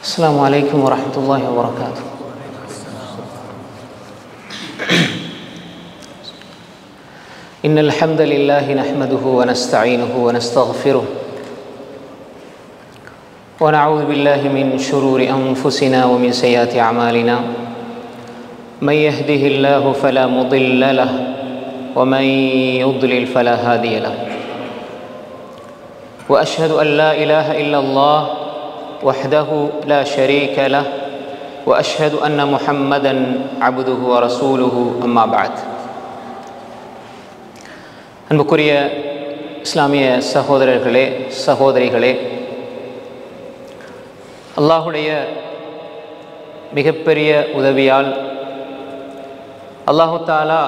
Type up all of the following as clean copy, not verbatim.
السلام عليكم ورحمة الله وبركاته. إن الحمد لله نحمده ونستعينه ونستغفره ونعوذ بالله من شرور أنفسنا ومن سيئات أعمالنا. من يهده الله فلا مضل له ومن يضلل فلا هادي له. وأشهد أن لا إله إلا الله وحده لا شريك له وأشهد أن محمدا عبده ورسوله أما بعد. அன்புக்குரிய இஸ்லாமிய சகோதரர்களே சகோதரிகளே, அல்லாஹுடைய மிகப்பெரிய உதவியால் அல்லாஹு தாலா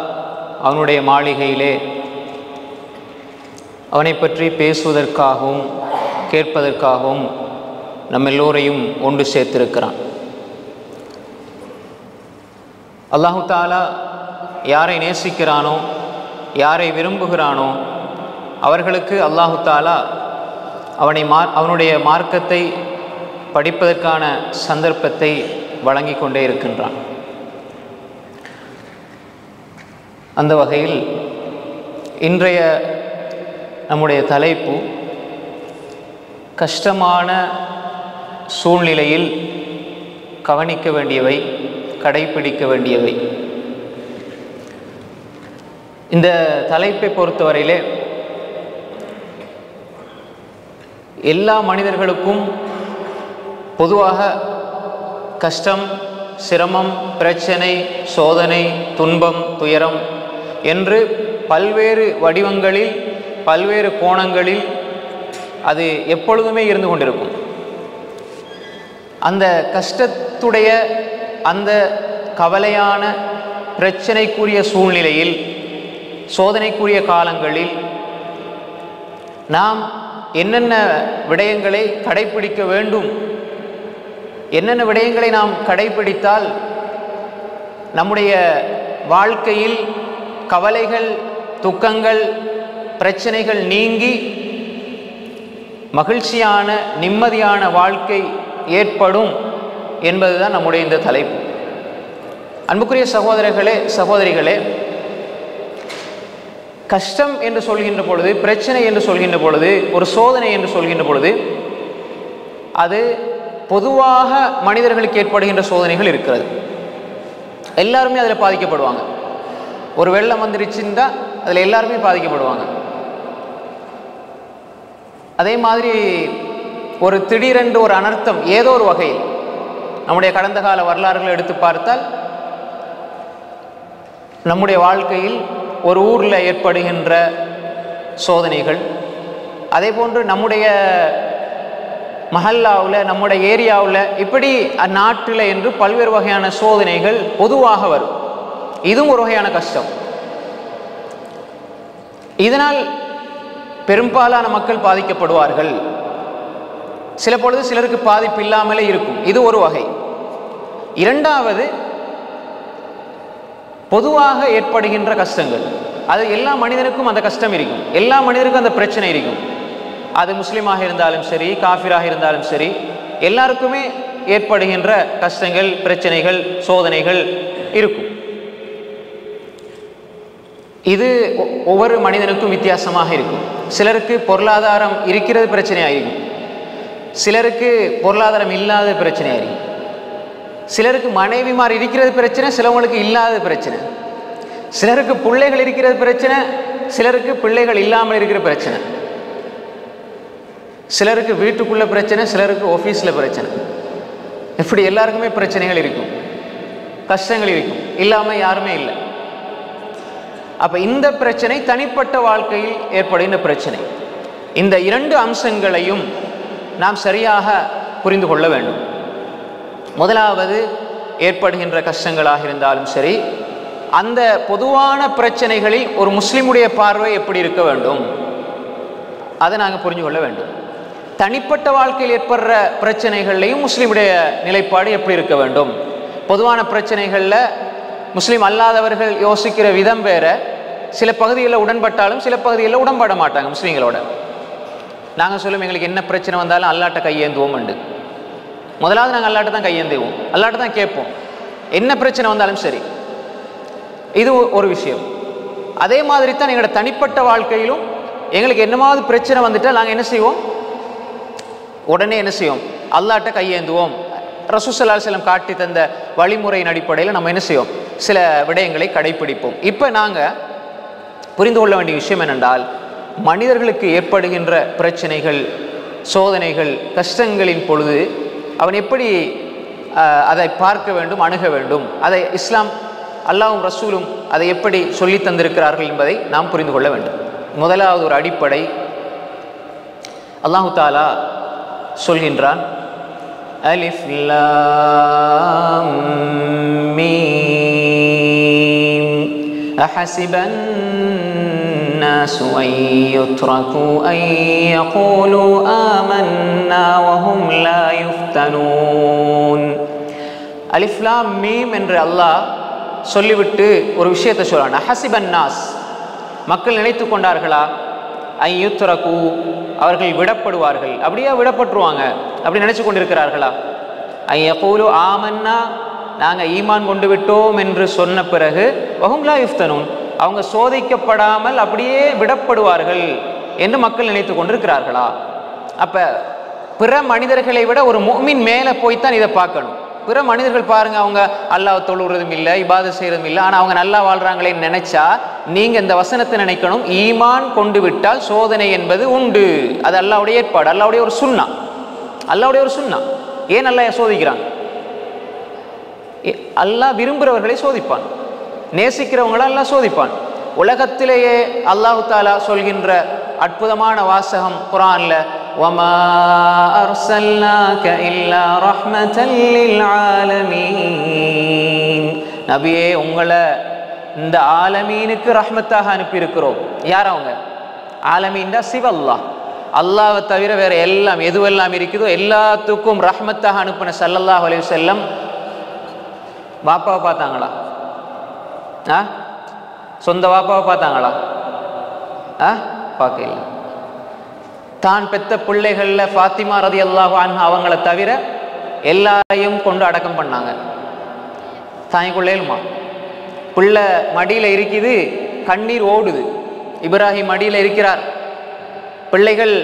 அவனுடைய மாளிகையிலே அவனை பற்றி பேசுவதற்காகவும் கேட்பதற்காகவும் நம்ம எல்லோரையும் ஒன்று சேர்த்திருக்கிறான். அல்லாஹு தாலா யாரை நேசிக்கிறானோ, யாரை விரும்புகிறானோ அவர்களுக்கு அல்லாஹு தாலா அவனுடைய மார்க்கத்தை படிப்பதற்கான சந்தர்ப்பத்தை வழங்கி கொண்டே இருக்கின்றான். அந்த வகையில் இன்றைய நம்முடைய தலைப்பு கஷ்டமான சூழ்நிலையில் கவனிக்க வேண்டியவை, கடைபிடிக்க வேண்டியவை. இந்த தலைப்பை பொறுத்தவரையிலே எல்லா மனிதர்களுக்கும் பொதுவாக கஷ்டம், சிரமம், பிரச்சனை, சோதனை, துன்பம், துயரம் என்று பல்வேறு வடிவங்களில் பல்வேறு கோணங்களில் அது எப்பொழுதுமே இருந்து கொண்டிருக்கும். அந்த கஷ்டத்துடைய அந்த கவலையான பிரச்சனைக்குரிய சூழ்நிலையில், சோதனைக்குரிய காலங்களில் நாம் என்னென்ன விடயங்களை கடைபிடிக்க வேண்டும், என்னென்ன விடயங்களை நாம் கடைபிடித்தால் நம்முடைய வாழ்க்கையில் கவலைகள், துக்கங்கள், பிரச்சனைகள் நீங்கி மகிழ்ச்சியான நிம்மதியான வாழ்க்கை ஏற்படும் என்பதுதான் நம்முடைய இந்த தலைப்பு. அன்புக்குரிய சகோதரர்களே சகோதரிகளே, கஷ்டம் என்று சொல்கின்ற பொழுது, பிரச்சனை என்று சொல்கின்ற பொழுது, ஒரு சோதனை என்று சொல்கின்ற பொழுது அது பொதுவாக மனிதர்களுக்கு ஏற்படுகின்ற சோதனைகள் இருக்கிறது. எல்லாருமே அதில் பாதிக்கப்படுவாங்க. ஒரு வெள்ளம் வந்துருச்சுன்னா அதில் எல்லாருமே பாதிக்கப்படுவாங்க. அதே மாதிரி ஒரு திடீரென்று ஒரு அனர்த்தம் ஏதோ ஒரு வகையில், நம்முடைய கடந்த கால வரலாறுகளை எடுத்து பார்த்தால் நம்முடைய வாழ்க்கையில் ஒரு ஊரில் ஏற்படுகின்ற சோதனைகள், அதே போன்று நம்முடைய மஹல்லாவில், நம்முடைய ஏரியாவில், இப்படி அந்நாட்டில் என்று பல்வேறு வகையான சோதனைகள் பொதுவாக வரும். இதுவும் ஒரு வகையான கஷ்டம். இதனால் பெரும்பாலான மக்கள் பாதிக்கப்படுவார்கள். சில பொழுது சிலருக்கு பாதிப்பு இல்லாமலே இருக்கும். இது ஒரு வகை. இரண்டாவது, பொதுவாக ஏற்படுகின்ற கஷ்டங்கள். அது எல்லா மனிதனுக்கும் அந்த கஷ்டம் இருக்கும், எல்லா மனிதனுக்கும் அந்த பிரச்சனை இருக்கும். அது முஸ்லீமாக இருந்தாலும் சரி, காஃபிராக இருந்தாலும் சரி, எல்லாருக்குமே ஏற்படுகின்ற கஷ்டங்கள், பிரச்சனைகள், சோதனைகள் இருக்கும். இது ஒவ்வொரு மனிதனுக்கும் வித்தியாசமாக இருக்கும். சிலருக்கு பொருளாதாரம் இருக்கிறது பிரச்சனையாக இருக்கும், சிலருக்கு பொருளாதாரம் இல்லாத பிரச்சனையாக இருக்கும், சிலருக்கு மனைவிமார் இருக்கிறது பிரச்சனை, சிலவங்களுக்கு இல்லாத பிரச்சனை, சிலருக்கு பிள்ளைகள் இருக்கிறது பிரச்சனை, சிலருக்கு பிள்ளைகள் இல்லாமல் இருக்கிற பிரச்சனை, சிலருக்கு வீட்டுக்குள்ள பிரச்சனை, சிலருக்கு ஆஃபீஸில் பிரச்சனை. இப்படி எல்லாருக்குமே பிரச்சனைகள் இருக்கும், கஷ்டங்கள் இருக்கும், இல்லாமல் யாருமே இல்லை. அப்போ இந்த பிரச்சனை தனிப்பட்ட வாழ்க்கையில் ஏற்படுகின்ற பிரச்சனை. இந்த இரண்டு அம்சங்களையும் நாம் சரியாக புரிந்து கொள்ள வேண்டும். முதலாவது, ஏற்படுகின்ற கஷ்டங்களாக இருந்தாலும் சரி, அந்த பொதுவான பிரச்சனைகளில் ஒரு முஸ்லிமுடைய பார்வை எப்படி இருக்க வேண்டும், அதை நாங்கள் புரிஞ்சு கொள்ள வேண்டும். தனிப்பட்ட வாழ்க்கையில் ஏற்படுற பிரச்சனைகள்லையும் முஸ்லிமுடைய நிலைப்பாடு எப்படி இருக்க வேண்டும். பொதுவான பிரச்சனைகளில் முஸ்லீம் அல்லாதவர்கள் யோசிக்கிற விதம் வேற. சில பகுதிகளில் உடன்பட்டாலும் சில பகுதிகளில் உடன்பட மாட்டாங்க முஸ்லீம்களோட. நாங்கள் சொல்லுவோம், எங்களுக்கு என்ன பிரச்சனை வந்தாலும் அல்லாட்ட கையேந்துவோம் உண்டு. முதலாவது நாங்கள் அல்லாட்ட தான் கையேந்துவோம், அல்லாட்ட தான் கேட்போம், என்ன பிரச்சனை வந்தாலும் சரி. இது ஒரு விஷயம். அதே மாதிரி தான் எங்களோட தனிப்பட்ட வாழ்க்கையிலும் எங்களுக்கு என்னமாவது பிரச்சனை வந்துட்டால் நாங்கள் என்ன செய்வோம்? உடனே என்ன செய்வோம்? அல்லாட்ட கையேந்துவோம். ரசூல் ஸல்லல்லாஹு அலைஹி வஸல்லம் காட்டி தந்த வழிமுறையின் அடிப்படையில் நம்ம என்ன செய்வோம்? சில விடயங்களை கடைப்பிடிப்போம். இப்போ நாங்கள் புரிந்து கொள்ள வேண்டிய விஷயம் என்னென்றால், மனிதர்களுக்கு ஏற்படுகின்ற பிரச்சனைகள், சோதனைகள், கஷ்டங்களின் பொழுது அவன் எப்படி அதை பார்க்க வேண்டும், அணுக வேண்டும், அதை இஸ்லாம் அல்லாஹ்வும் ரசூலும் அதை எப்படி சொல்லி தந்திருக்கிறார்கள் என்பதை நாம் புரிந்து கொள்ள வேண்டும். முதலாவது ஒரு அடிப்படை, அல்லாஹு தாலா சொல்கின்றான், அலிஃப் லாம் மீம் அஹஸிபன் நாஸு அன் யுத்ரகு அன் யகூலு ஆமன்னா வஹும் லா யுஃப்தனூன். அலிஃப் லாம் மீம் என்று அல்லாஹ் சொல்லிவிட்டு ஒரு விஷயத்தை சொல்றான். அஹஸிபன் நாஸ், மக்கள் நினைத்து கொண்டார்களா, ஐ யுத்ரகு, அவர்கள் விடப்படுவார்கள், அப்படியே விடப்பட்டுருவாங்க அப்படி நினைச்சு கொண்டிருக்கிறார்களா? ஐ யகூலு ஆமன்னா, நாங்கள் ஈமான் கொண்டு விட்டோம் என்று சொன்ன பிறகு வஹும் லா யுஃப்தனூன், அவங்க சோதிக்கப்படாமல் அப்படியே விடப்படுவார்கள் என்று மக்கள் நினைத்து கொண்டிருக்கிறார்களா? அப்ப பிற மனிதர்களை விட ஒரு முஃமின் மேலே போய்த்தான் இதை பார்க்கணும். பிற மனிதர்கள் பாருங்க, அவங்க அல்லாஹ் தொழுகிறதும் இல்லை, இபாதத் செய்யறதும் இல்லை, ஆனால் அவங்க நல்லா வாழ்றாங்களேன்னு நினைச்சா நீங்க இந்த வசனத்தை நினைக்கணும், ஈமான் கொண்டு விட்டால் சோதனை என்பது உண்டு. அது அல்லாஹ்வுடைய ஏற்பாடு, அல்லாஹ்வுடைய ஒரு சுன்னா, அல்லாஹ்வுடைய ஒரு சுன்னா. ஏன் அல்லாஹ் சோதிக்கிறான்? அல்லாஹ் விரும்புகிறவர்களை சோதிப்பான், நேசிக்கிறவங்களை அல்லாஹ் சோதிப்பான். உலகத்திலேயே அல்லாஹு தாலா சொல்கின்ற அற்புதமான வாசகம் குர்ஆன்ல, வமா அர்ஸல்னாக இல்லா ரஹ்மத்தல் லில் ஆலமீன், நபியே உங்களை இந்த ஆலமீனுக்கு ரஹ்மத்தாக அனுப்பி இருக்கிறோம். யார் அவங்க? ஆலமீன் தான் சிவல்லாஹ், அல்லாஹ்வை தவிர வேற எல்லாம் எதுவெல்லாம் இருக்குதோ எல்லாத்துக்கும் ரஹ்மத்தாக அனுப்பின ஸல்லல்லாஹு அலைஹி வஸல்லம் வாப்பாவை பார்த்தாங்களா? சொந்த வாப்பாவை பார்த்தாங்களா? பார்க்கல. தான் பெத்த பிள்ளைகள்ல ஃபாத்திமா ரலியல்லாஹு அன்ஹா அவங்கள தவிர எல்லாரையும் கொண்டு அடக்கம் பண்ணாங்க. தாய்க்குள்ளேயுமா பிள்ளை மடியில இருக்குது, கண்ணீர் ஓடுது. இப்ராஹிம் மடியில இருக்கிறார், பிள்ளைகள்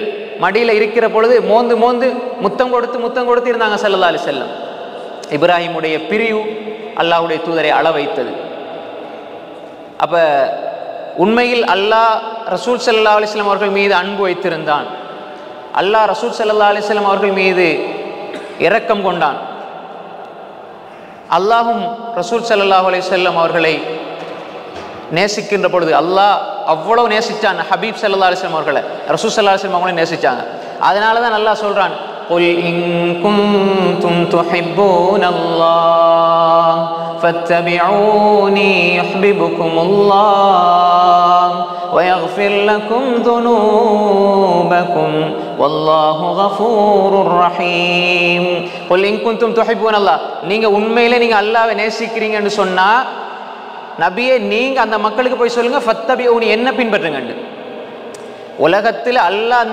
மடியில இருக்கிற பொழுது மோந்து மோந்து முத்தம் கொடுத்து இருந்தாங்க ஸல்லல்லாஹு அலைஹி வஸல்லம். இப்ராஹிமுடைய பிரிவு அல்லாஹ்வுடைய தூதரை அள வைத்தது. அப்ப உண்மையில் அல்லாஹ் ரசூல் ஸல்லல்லாஹு அலைஹி வஸல்லம் அவர்கள் மீது அன்பு வைத்திருந்தான். அல்லாஹ் ரசூல் ஸல்லல்லாஹு அலைஹி வஸல்லம் அவர்கள் மீது இரக்கம் கொண்டான். அல்லாஹும் ரசூல் ஸல்லல்லாஹு அலைஹி வஸல்லம் அவர்களை நேசிக்கின்ற பொழுது அல்லாஹ் அவ்வளவு நேசிச்சான். ஹபீப் ஸல்லல்லாஹு அலைஹி வஸல்லம் அவர்களை, ரசூல் ஸல்லல்லாஹு அலைஹி வஸல்லம் அவங்களை நேசிச்சாங்க. அதனால தான் அல்லாஹ் சொல்றான், قل إن كنتم تحبون الله فاتبعوني يحببكم الله ويغفر لكم ذنوبكم والله غفور رحيم. قل إن كنتم تحبون الله, நீங்க உண்மையிலே நீங்க அல்லாஹ்வை நேசிக்கிறீங்கன்னு சொன்னா நபியே நீங்க அந்த மக்களுக்கு போய் சொல்லுங்க, ஃபத்தபிஊனி, என்ன பின்பற்றுங்க. உலகத்தில் அல்லாஹ்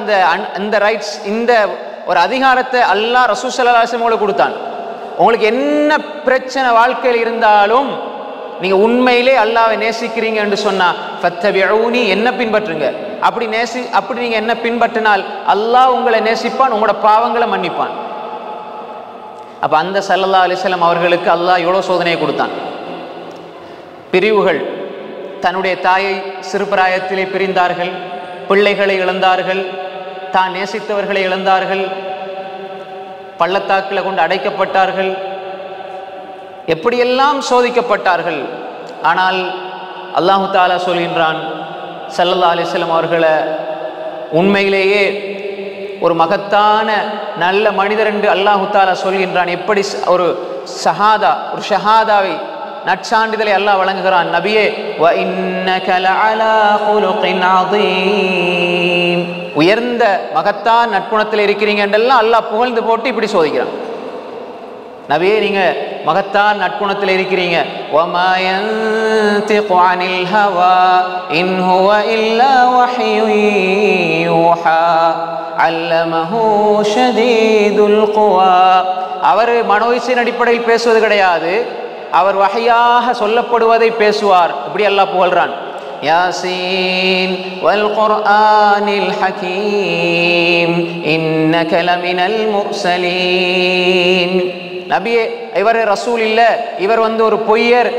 அந்த ரைட்ஸ், இந்த ஒரு அதிகாரத்தை அல்லாஹ் ரசூல் ஸல்லல்லாஹு அலைஹி வஸல்லம் கொடுத்தான். உங்களுக்கு என்ன பிரச்சனை வாழ்க்கையில் இருந்தாலும் நீங்க உண்மையிலே அல்லாஹ்வை நேசிக்கிறீங்க என்று சொன்னா ஃபத்தபிஊனி, என்ன பின்பற்றுங்க. அப்படி நீங்க என்ன பின்பற்றினால் அல்லாஹ் உங்களை நேசிப்பான், உங்களோட பாவங்களை மன்னிப்பான். அப்ப அந்த ஸல்லல்லாஹு அலைஹி வஸல்லம் அவர்களுக்கு அல்லாஹ் எவ்வளவு சோதனையை கொடுத்தான். பிரிவுகள், தன்னுடைய தாயை சிறுபிராயத்திலே பிரிந்தார்கள், பிள்ளைகளை இழந்தார்கள், தான் நேசித்தவர்களை இழந்தார்கள், பள்ளத்தாக்கில் கொண்டு அடைக்கப்பட்டார்கள், எப்படியெல்லாம் சோதிக்கப்பட்டார்கள். ஆனால் அல்லாஹு தாலா சொல்கின்றான், ஸல்லல்லாஹு அலைஹி வஸல்லம் அவர்களை உண்மையிலேயே ஒரு மகத்தான நல்ல மனிதர் என்று அல்லாஹு தாலா சொல்கின்றான். எப்படி ஒரு ஷஹாதாவை, நற்சான்றிதழை அல்லாஹ் வழங்குகிறான். நபியே, வ இன்னக லஅலா குலுகின் அதீம், உயர்ந்த மகத்தான் நற்குணத்தில் இருக்கிறீங்க என்றெல்லாம் அல்லாஹ் புகழ்ந்து போட்டு இப்படி சோதிக்கிறான். நபியே நீங்க மகத்தான் நற்குணத்தில் இருக்கிறீங்க. வமா யன்திகு அனில் ஹவா இன் ஹுவ இல்லா வஹ்யுன் யூஹா, அல்லமஹு ஷதீதுல் குவா. அவர் மனோயிச்சின் அடிப்படையில் பேசுவது கிடையாது, அவர் வஹையாக சொல்லப்படுவதை பேசுவார். இப்படி அல்லாஹ் புகழ்றான். யாசீன் வல் குர்ஆனில் ஹகீம் இன்னக லமினல் முர்சலீன். நபியே, இவர் ரசூல் இல்ல, இவர் ஒரு பொய்யர்,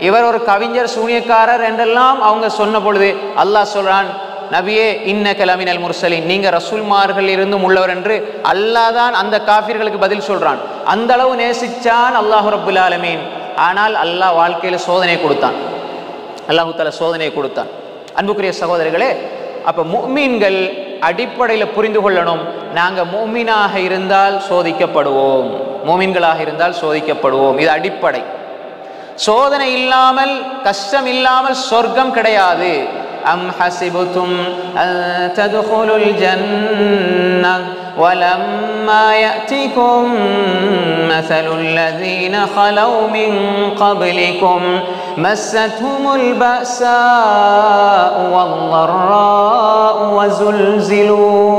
இவர் ஒரு கவிஞர், சூனியக்காரர் என்றெல்லாம் அவங்க சொன்ன பொழுது அல்லாஹ் சொல்றான், நபியே இன்னக லமினல் முர்சலீன், நீங்க ரசூல்மார்கள் இருந்தும் உள்ளவர் என்று அல்லாஹ் தான் அந்த காஃபிர்களுக்கு பதில் சொல்றான். அந்த அளவு நேசிச்சான் அல்லாஹ் ரப்புல் ஆலமீன். ஆனால் அல்லாஹ் வாழ்க்கையில சோதனை கொடுத்தான், அல்லாஹு தஆலா சோதனையை கொடுத்தான். அன்புக்குரிய சகோதரர்களே, அப்ப முஃமின்கள் அடிப்படையில் புரிந்து கொள்ளணும், நாங்க முஃமினாக இருந்தால் சோதிக்கப்படுவோம், முஃமின்களாக இருந்தால் சோதிக்கப்படுவோம். இது அடிப்படை. சோதனை இல்லாமல், கஷ்டம் இல்லாமல் சொர்க்கம் கிடையாது. அம் ஹஸிபுதும் அன் தத்குலுல் ஜன்னஹ் வலம்மா யஅதிகும் மஸலுல் லஸீன خلوا من قبلكم مستهم البأساء والضراء وزلزلوا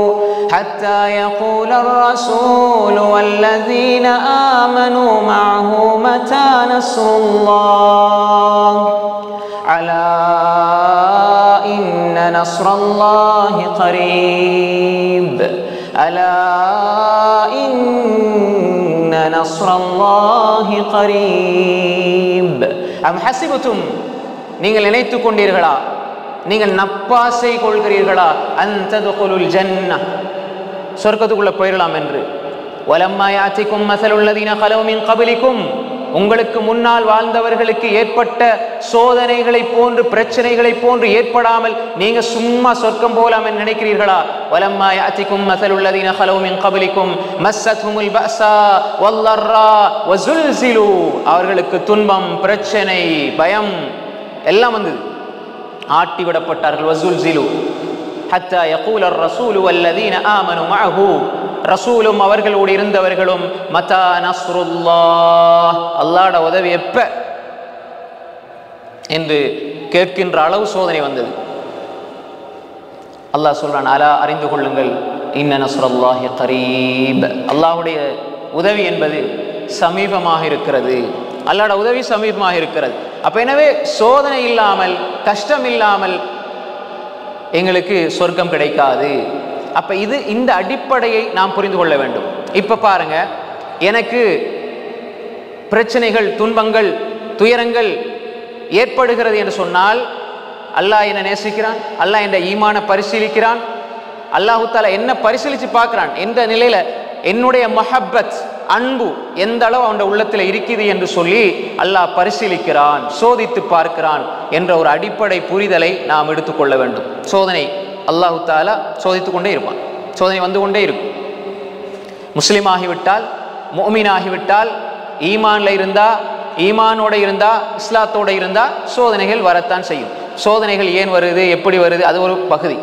حتى يقول الرسول والذين آمنوا معه متى نصر الله ألا إن نصر الله قريب ألا إن نصر الله قريب أم حسبتم நீங்கள் நினைத்துக் கொண்டீர்களா, நீங்கள் நப்பாசை கொள்கிறீர்களா, அன் தத்குலுல் ஜன்னஹ் சொர்க்கத்துக்குள்ள போயிடலாம் என்று. வலம்மா யாத்திக்கும் மஸலுல் லதீன خلوا من قبلكم உங்களுக்கு முன்னால் வாழ்ந்தவர்களுக்கு ஏற்பட்ட சோதனைகளை போன்று, பிரச்சனைகளை போன்று ஏற்படாமல் நீங்க சும்மா சொர்க்கம் போலாம் என்று நினைக்கிறீர்களா? வலம்மா யாத்திக்கும் மஸலுல் லதீன خلوا من قبلكم மஸ்ஸத்ஹுமுல் பஅஸா வல்லர்ரா வஸுல்ஸிலு அவர்களுக்கு துன்பம், பிரச்சனை, பயம் எல்லாம் வந்தது, ஆட்டி விடப்பட்டார்கள். வஸுல்ஸிலு ஹத்தா யகூலர் ரசூலு வல்லதீன ஆமனு மஅஹு ரசூலும் அவர்களோடு இருந்தவர்களும் மதா நஸ்ருல்லாஹ் அல்லாஹ்வுடைய உதவி எப்ப என்று கேட்கின்ற அளவு சோதனை வந்தது. அல்லாஹ் சொல்றான், அலா அறிந்து கொள்ளுங்கள், இன்ன நஸ்ருல்லாஹி கரீப் அல்லாஹ்வுடைய உதவி என்பது சமீபமாக இருக்கிறது, அல்லாஹ்வுடைய உதவி சமீபமாக இருக்கிறது. அப்ப எனவே சோதனை இல்லாமல், கஷ்டம் இல்லாமல் எங்களுக்கு சொர்க்கம் கிடைக்காது. அப்ப இந்த அடிப்படையை நாம் புரிந்து கொள்ள வேண்டும். இப்ப பாருங்க, எனக்கு பிரச்சனைகள், துன்பங்கள், துயரங்கள் ஏற்படுகிறது என்று சொன்னால் அல்லாஹ் என்ன நேசிக்கிறான், அல்லாஹ் என்ற ஈமான பரிசீலிக்கிறான், அல்லாஹு தஆலா என்ன பரிசீலிச்சு பார்க்கிறான், எந்த நிலையில என்னுடைய மஹப்பத், அன்பு எந்த அளவு அவனுடைய உள்ளத்தில் இருக்குது என்று சொல்லி அல்லாஹ் பரிசீலிக்கிறான், சோதித்து பார்க்கிறான் என்ற ஒரு அடிப்படை புரிதலை நாம் எடுத்துக்கொள்ள வேண்டும். சோதனை அல்லாஹு தஆலா சோதித்துக் கொண்டே இருப்பான், சோதனை வந்து கொண்டே இருக்கும். முஸ்லிம் ஆகிவிட்டால், முஃமின் ஆகிவிட்டால், ஈமான்ல இருந்தா, ஈமானோட இருந்தா, இஸ்லாத்தோட இருந்தா சோதனைகள் வரத்தான் செய்யும். சோதனைகள் ஏன் வருது, எப்படி வருது, அது ஒரு பகுதி.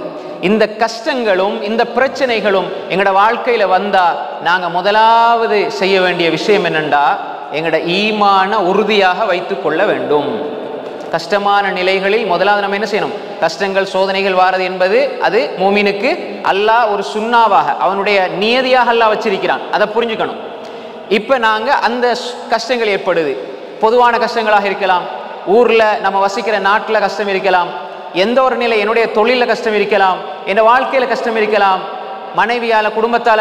இந்த கஷ்டங்களும் இந்த பிரச்சனைகளும் எங்களோட வாழ்க்கையில வந்தா நாங்க முதலாவது செய்ய வேண்டிய விஷயம் என்னண்டா, எங்களோட ஈமான உறுதியாக வைத்துக் கொள்ள வேண்டும். கஷ்டமான நிலைகளில் முதலாவது நம்ம என்ன செய்யணும், கஷ்டங்கள், சோதனைகள் வாரது என்பது அது மூமினுக்கு அல்லாஹ் ஒரு சுன்னாவாக, அவனுடைய நியதியாக அல்லாஹ் வச்சிருக்கிறான், அதை புரிஞ்சுக்கணும். இப்ப நாங்க அந்த கஷ்டங்கள் ஏற்படுது, பொதுவான கஷ்டங்களாக இருக்கலாம், ஊர்ல நம்ம வசிக்கிற நாட்டுல கஷ்டம் இருக்கலாம், எந்த ஒரு நிலை, என்னுடைய தொழில கஷ்டம் இருக்கலாம், என் வாழ்க்கையில கஷ்டம் இருக்கலாம், மனைவியால, குடும்பத்தால,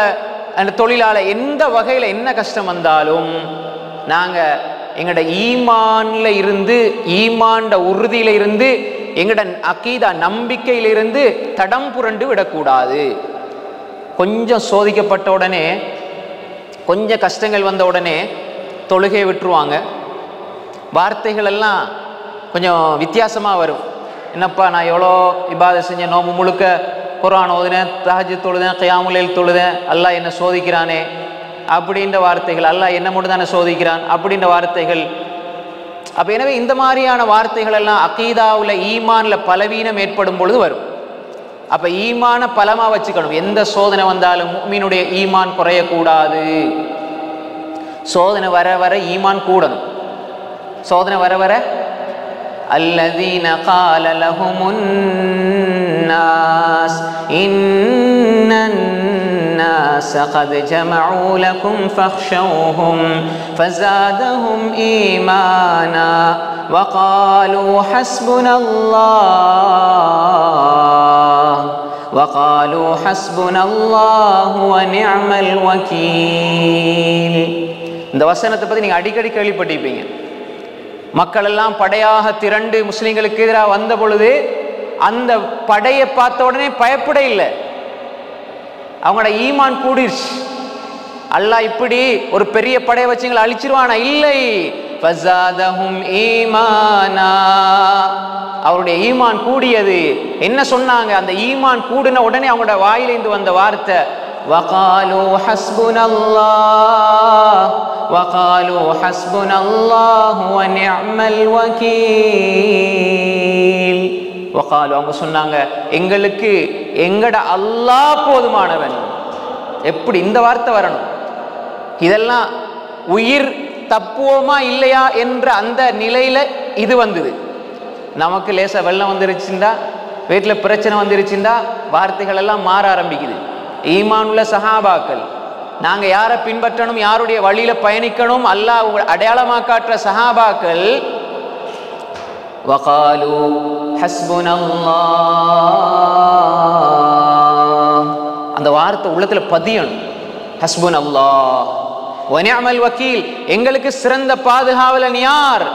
அந்த தொழிலால, எந்த வகையில என்ன கஷ்டம் வந்தாலும் நாங்க எங்கட ஈமான்ல இருந்து, ஈமான்ட உறுதியில இருந்து, எங்கட அகீதா நம்பிக்கையில இருந்து தடம் புரண்டு விடக்கூடாது. கொஞ்சம் சோதிக்கப்பட்ட உடனே, கொஞ்சம் கஷ்டங்கள் வந்த உடனே தொழுகை விட்டுருவாங்க, வார்த்தைகள் எல்லாம் கொஞ்சம் வித்தியாசமா வரும். என்னப்பா, நான் எவ்வளோ இபாதத் செஞ்சேன், நோம்பு முழுக்க குர்ஆன் ஓதுனேன், தஹஜ்ஜுத் தொழுதேன், கியாமுல் லைல் தொழுதேன், அல்லாஹ் என்ன சோதிக்கிறானே அப்படின்ற வார்த்தைகள், அல்லாஹ் என்ன மட்டும் தானே சோதிக்கிறான் அப்படின்ற வார்த்தைகள். அப்ப எனவே இந்த மாதிரியான வார்த்தைகள் எல்லாம் அகீதாவுல, ஈமான்ல பலவீனம் ஏற்படும் பொழுது வரும். அப்ப ஈமான பலமா வச்சுக்கணும். எந்த சோதனை வந்தாலும் முஃமினுடைய ஈமான் குறையக்கூடாது. சோதனை வர வர ஈமான் கூடணும். சோதனை வர வர الذين قال لهم الناس إن الناس قد جمعوا لكم فاخشوهم فزادهم إيمانا وقالوا حسبنا الله ونعم الوكيل. இந்த வசனத்தை பத்தி நீங்க அடிக்கடி கேள்விப்பட்டிருப்பீங்க. மக்கள் எல்லாம் படையாக திரண்டு முஸ்லிம்களுக்கு எதிராக வந்த பொழுது அந்த படையை பார்த்த உடனே பயப்பட இல்லை, அவங்களோட ஈமான் கூடிருச்சு. அல்லாஹ் இப்படி ஒரு பெரிய படையை வச்சுங்களை அழிச்சிருவானா? இல்லை. ஃபஸாதஹும் ஈமானா, அவருடைய ஈமான் கூடியது. என்ன சொன்னாங்க? அந்த ஈமான் கூடின உடனே அவங்களோட வாயிலிருந்து வந்த வார்த்தை وقالوا حسبنا الله ونعم الوكيل. وقالوا, அவங்க சொன்னாங்க, எங்களுக்கு எங்கட அல்லாஹ் போதுமானவன். எப்படி இந்த வார்த்தை வரணும்? இதெல்லாம் உயிர் தப்புவோமா இல்லையா என்ற அந்த நிலையில இது வந்தது. நமக்கு லேசா வெள்ளம் வந்துருச்சுண்டா, வீட்டில் பிரச்சனை வந்துருச்சுண்டா வார்த்தைகள் எல்லாம் மாற ஆரம்பிக்குது. ஈமான் உள்ள சஹாபாக்கள், நாங்க யாரை பின்பற்றணும், யாருடைய வழியில பயணிக்கணும், அல்லாஹ் அடையாளமா காட்டுற சஹாபாக்கள் வகாலு ஹஸ்புனல்லாஹ், அந்த வார்த்தை உள்ளத்துல பதியணும். ஹஸ்புனல்லாஹ் வ நிஅமல் வக்கீல், எங்களுக்கு சிறந்த பாதுகாவலன் யார்?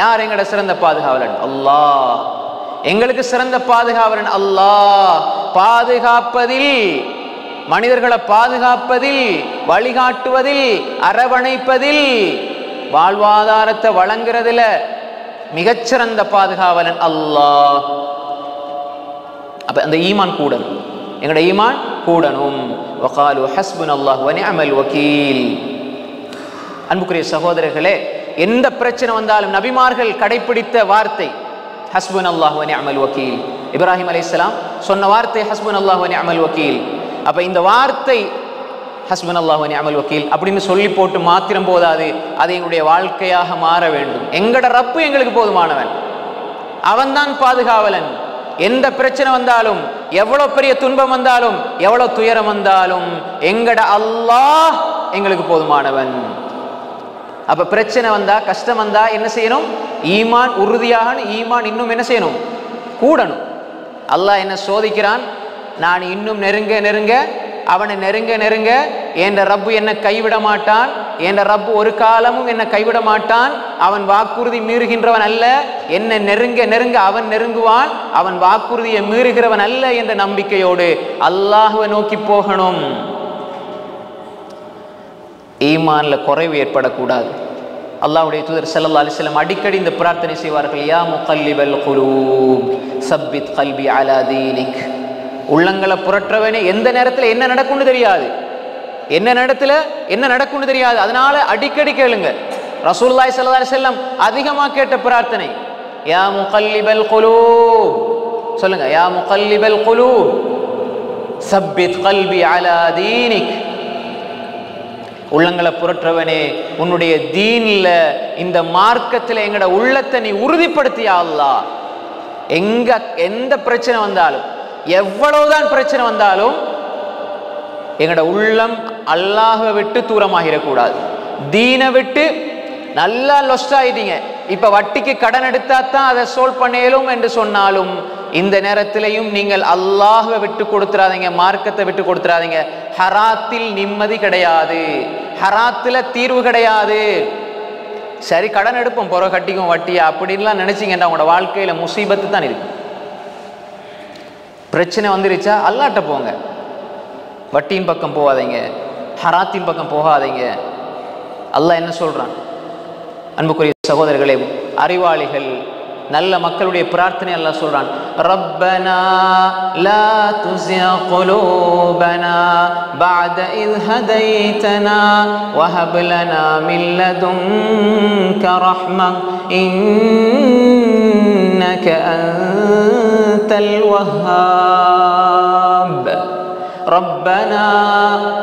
யார் எங்கட சிறந்த பாதுகாவலன்? அல்லாஹ். எங்களுக்கு சிறந்த பாதுகாவலன் அல்லாஹ். பாதுகாப்பதில், மனிதர்களை பாதுகாப்பதில், வழிகாட்டுவதில், அரவணைப்பதில், வாழ்வாதாரத்தை வழங்குறதுல மிகச்சிறந்த பாதுகாவலன் அல்லாஹ். அப்ப அந்த ஈமான் கூடணும், எங்கட ஈமான் கூடணும். வகாலு ஹஸ்புனல்லாஹ் வ நிஅமல் வக்கீல். அன்புக்குரிய சகோதரர்களே, எந்த பிரச்சனை வந்தாலும் நபிமார்கள் கடைபிடித்த வார்த்தை ஹஸ்புனல்லாஹ் வ நிஅமல் வக்கீல். இப்ராஹிம் அலைஹிஸ்ஸலாம் சொன்ன வார்த்தை ஹஸ்புனல்லாஹ் வ நிஅமல் வக்கீல். அப்ப இந்த வார்த்தை ஹஸ்புனல்லாஹ் வ நிஅமல் வக்கீல் அப்படின்னு சொல்லி போட்டு மாத்திரம் போதாது, அது எங்களுடைய வாழ்க்கையாக மாற வேண்டும். எங்கட ரப்பு எங்களுக்கு போதுமானவன், அவன்தான் பாதுகாவலன். எந்த பிரச்சனை வந்தாலும், எவ்வளவு பெரிய துன்பம் வந்தாலும், எவ்வளவு துயரம் வந்தாலும், எங்கட அல்லாஹ் எங்களுக்கு போதுமானவன். அப்ப பிரச்சனை வந்தா, கஷ்டம் வந்தா என்ன செய்யணும்? ஈமான் உறுதியாக, ஈமான் இன்னும் என்ன செய்யணும்? கூடணும். அல்லாஹ் என்ன சோதிக்கிறான், நான் இன்னும் நெருங்க நெருங்க, அவனை நெருங்க நெருங்க என்ற ரப்பு என்னை கைவிட மாட்டான், என்ற ரப்பு ஒரு காலமும் என்னை கைவிட மாட்டான். அவன் வாக்குறுதி மீறுகின்றவன் அல்ல, என்னை நெருங்க நெருங்க அவன் நெருங்குவான், அவன் வாக்குறுதியை மீறுகிறவன் அல்ல என்ற நம்பிக்கையோடு அல்லாஹ்வை நோக்கி போகணும். ஈமான்ல குறைவு ஏற்படக்கூடாது. அல்லாஹ்வுடைய தூதர் ஸல்லல்லாஹு அலைஹி வஸல்லம் அடிக்கடி இந்த பிரார்த்தனை செய்வார்கள், யா முகல்லிபல் குலூப் சப்பித் கல்பி அலா தீனிக். உள்ளங்களை புரற்றவனே, எந்த நேரத்தில் என்ன நடக்கும்னு தெரியாது, என்ன நடக்கும்னு தெரியாது. அதனால அடிக்கடி கேளுங்க. ரசூலுல்லாஹி ஸல்லல்லாஹு அலைஹி வஸல்லம் அதிகமாக கேட்ட பிரார்த்தனை யா முகல்லிபல் குலூப். சொல்லுங்க, யா முகல்லிபல் குலூப் சப்பித் கல்பி அலா தீனிக். உள்ளங்களை புரற்றவனே, உன்னுடைய தீன்ல, இந்த மார்க்கத்தில் எங்கட உள்ளத்தை நீ உறுதிப்படுத்தியா அல்லாஹ். எந்த பிரச்சனை வந்தாலும், எவ்வளவுதான் பிரச்சனை வந்தாலும், எங்கட உள்ளம் அல்லாஹ்வை விட்டு தூரமாகிடக்கூடாது. தீனை விட்டு நல்லா லொஸ்ட் ஆயிட்டீங்க, இப்ப வட்டிக்கு கடன் எடுத்தா தான் அதை சோல்வ் பண்ணலும் என்று சொன்னாலும், இந்த நேரத்திலையும் நீங்கள் அல்லாஹ்வை விட்டு கொடுத்துறாதீங்க, மார்க்கத்தை விட்டு கொடுத்துறாதீங்க. ஹராத்தில் நிம்மதி கிடையாது, ஹராத்துல தீர்வு கிடையாது. சரி, கடன் எடுப்போம், பொற கட்டிக்கும் வட்டியா அப்படின்லாம் நினைச்சீங்கன்னா உங்களோட வாழ்க்கையில முசீபத்து தான் இருக்கு. பிரச்சனை வந்துருச்சா அல்லாட்ட போங்க, வட்டியின் பக்கம் போகாதீங்க, ஹராத்தின் பக்கம் போகாதீங்க. அல்லாஹ் என்ன சொல்றான்? அன்புக்குரிய சகோதரர்களே, அறிவாளிகள், நல்ல மக்களுடைய பிரார்த்தனை அல்லாஹ் சொல்றான், ரப்பனா லா துஸிக் குலூபனா பஅத இஸ் ஹதைதனா வஹப் லனா மின் லதுன்க ரஹ்ம இன்னக அன்தல் வஹ்ஹாப். ரப்பனா,